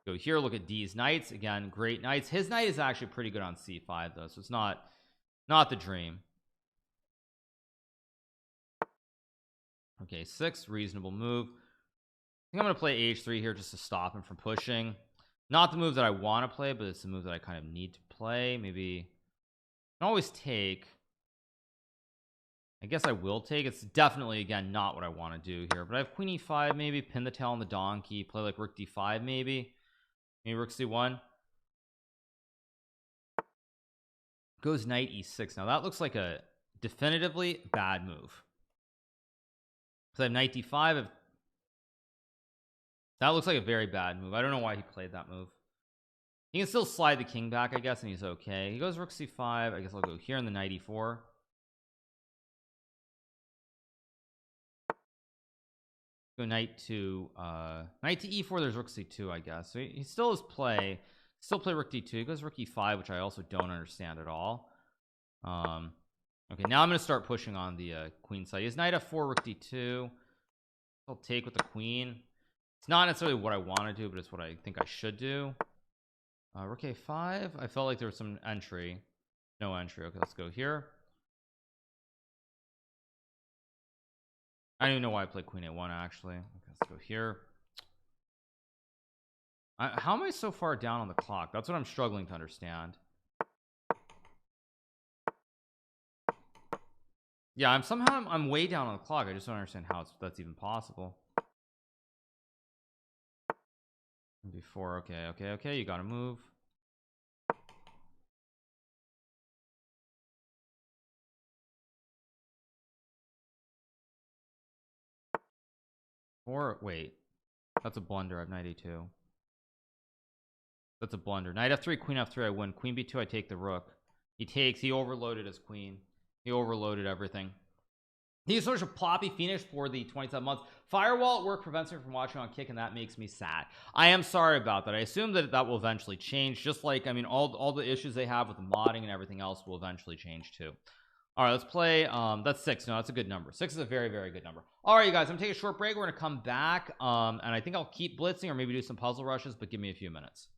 Go here, look at D's knights. Again, great knights. His knight is actually pretty good on c5 though, so it's not the dream. Okay, 6, reasonable move. I think I'm gonna play h3 here just to stop him from pushing. Not the move that I want to play, but it's the move that I kind of need to play. Maybe I can always take. I guess I will take. It's definitely, again, not what I want to do here, but I have queen e5, maybe pin the tail on the donkey, play like rook d5, maybe rook c1. Goes knight e6. Now that looks like a definitively bad move. So I have knight d5. That looks like a very bad move. I don't know why he played that move. He can still slide the king back, I guess, and he's okay. He goes rook c5. I guess I'll go here in the knight e4. Go knight to e4. There's rook c2, I guess. So he still has play. Still play rook d2. He goes rook e5, which I also don't understand at all. Okay, now I'm going to start pushing on the queen side. He has knight f4, rook d2. I'll take with the queen. It's not necessarily what I want to do, but it's what I think I should do. Rook a5. I felt like there was some entry. No entry. Okay, let's go here. I don't even know why I played queen a1 actually. Okay, let's go here. How am I so far down on the clock? That's what I'm struggling to understand. Yeah, I'm way down on the clock. I just don't understand how that's even possible. Before, okay, you gotta move. Or wait, that's a blunder. I have knight a2. That's a blunder. Knight f3, queen f3. I win. Queen b2. I take the rook. He takes. He overloaded his queen. He overloaded everything. He's sort of a ploppy finish for the 27 months. Firewall at work prevents me from watching on Kick, and that makes me sad. I am sorry about that. I assume that will eventually change. Just like, I mean, all the issues they have with the modding and everything else will eventually change too. All right, let's play. That's 6. No, that's a good number. 6 is a very, very good number. All right, you guys, I'm gonna take a short break. We're gonna come back, and I think I'll keep blitzing or maybe do some puzzle rushes, but give me a few minutes.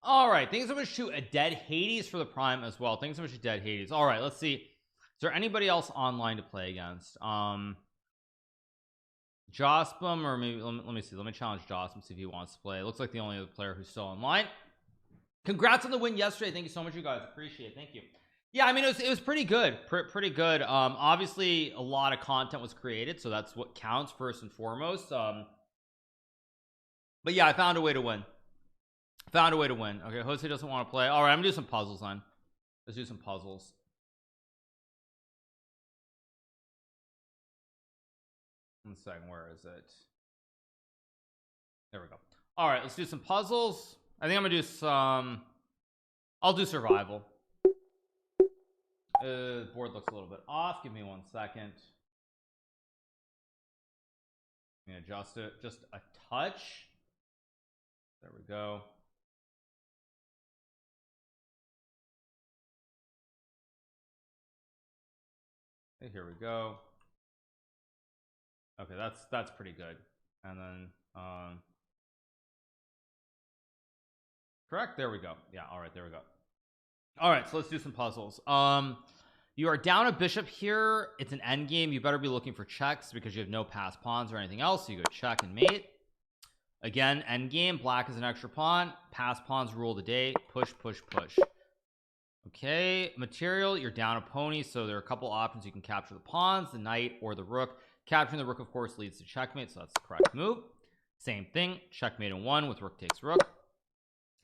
All right, thanks so much to a Dead Hades for the prime as well. Thanks so much to Dead Hades. All right, let's see. Is there anybody else online to play against? Jospum, or maybe let me see. Let me challenge Jospum, see if he wants to play. It looks like the only other player who's still online. Congrats on the win yesterday. Thank you so much, you guys. Appreciate it. Thank you. Yeah, I mean, it was pretty good. Pretty good. Obviously a lot of content was created, so that's what counts first and foremost. But yeah, I found a way to win. Okay, Jose doesn't want to play. All right, I'm gonna do some puzzles then. Let's do some puzzles. One second, where is it? There we go. All right, let's do some puzzles. I think I'm gonna do some. I'll do survival. The board looks a little bit off. Give me 1 second. Let me adjust it just a touch. There we go. Okay, here we go. Okay, that's pretty good. And then correct, there we go. Yeah, all right, there we go. All right, so let's do some puzzles. You are down a bishop here. It's an endgame. You better be looking for checks because you have no passed pawns or anything else. So you go check and mate. Again, endgame, black is an extra pawn, pass pawns rule the day, push push push. Okay, material, you're down a pony, so there are a couple options. You can capture the pawns, the knight, or the rook. Capturing the rook, of course, leads to checkmate, so that's the correct move. Same thing, checkmate in 1 with rook takes rook.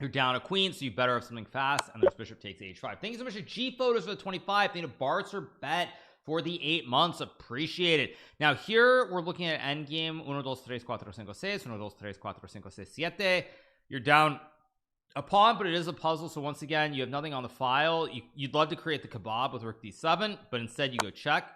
You're down a queen, so you better have something fast, and there's bishop takes h5. Thank you so much to G Photos for the 25. Thank you to Barts or Bet for the 8 months. Appreciate it. Now here we're looking at endgame 1, 2, 3, 4, 5, 6, 1, 2, 3, 4, 5, 6, 7. You're down a pawn, but it is a puzzle, so once again you have nothing on the file. You'd love to create the kebab with rook d7, but instead you go check,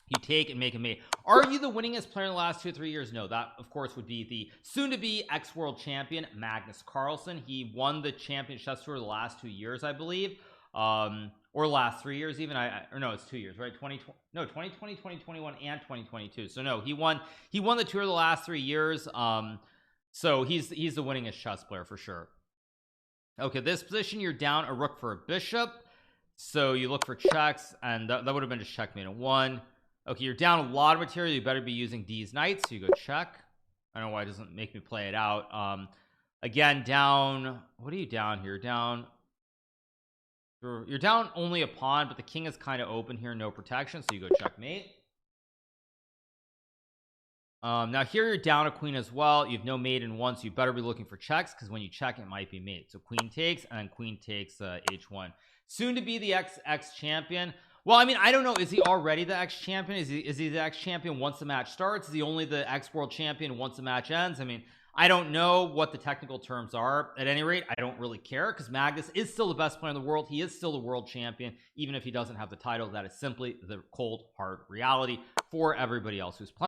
you take and make a mate. Are you the winningest player in the last 2 or 3 years? No, that of course would be the soon-to-be ex-world champion Magnus Carlsen. He won the champion chess tour the last 2 years, I believe, or last 3 years even. Or no, it's 2 years, right? 2020, 2021, and 2022. So no, he won the tour the last 3 years. So he's the winningest chess player for sure. Okay, this position you're down a rook for a bishop, so you look for checks, and that would have been just checkmate in 1. Okay, you're down a lot of material. You better be using D's knights, so you go check. I don't know why it doesn't make me play it out. Again, down, what are you down here? You're down only a pawn, but the king is kind of open here, no protection, so you go checkmate. Now here you're down a queen as well. You have no mate in 1, so you better be looking for checks, because when you check it might be mate. So queen takes, and then queen takes h1. Soon to be the ex champion. Well, I mean, I don't know, is he already the ex champion? Is he the ex champion once the match starts? Is he only the ex world champion once the match ends? I mean, I don't know what the technical terms are. At any rate, I don't really care, because Magnus is still the best player in the world. He is still the world champion, even if he doesn't have the title. That is simply the cold hard reality for everybody else who's playing.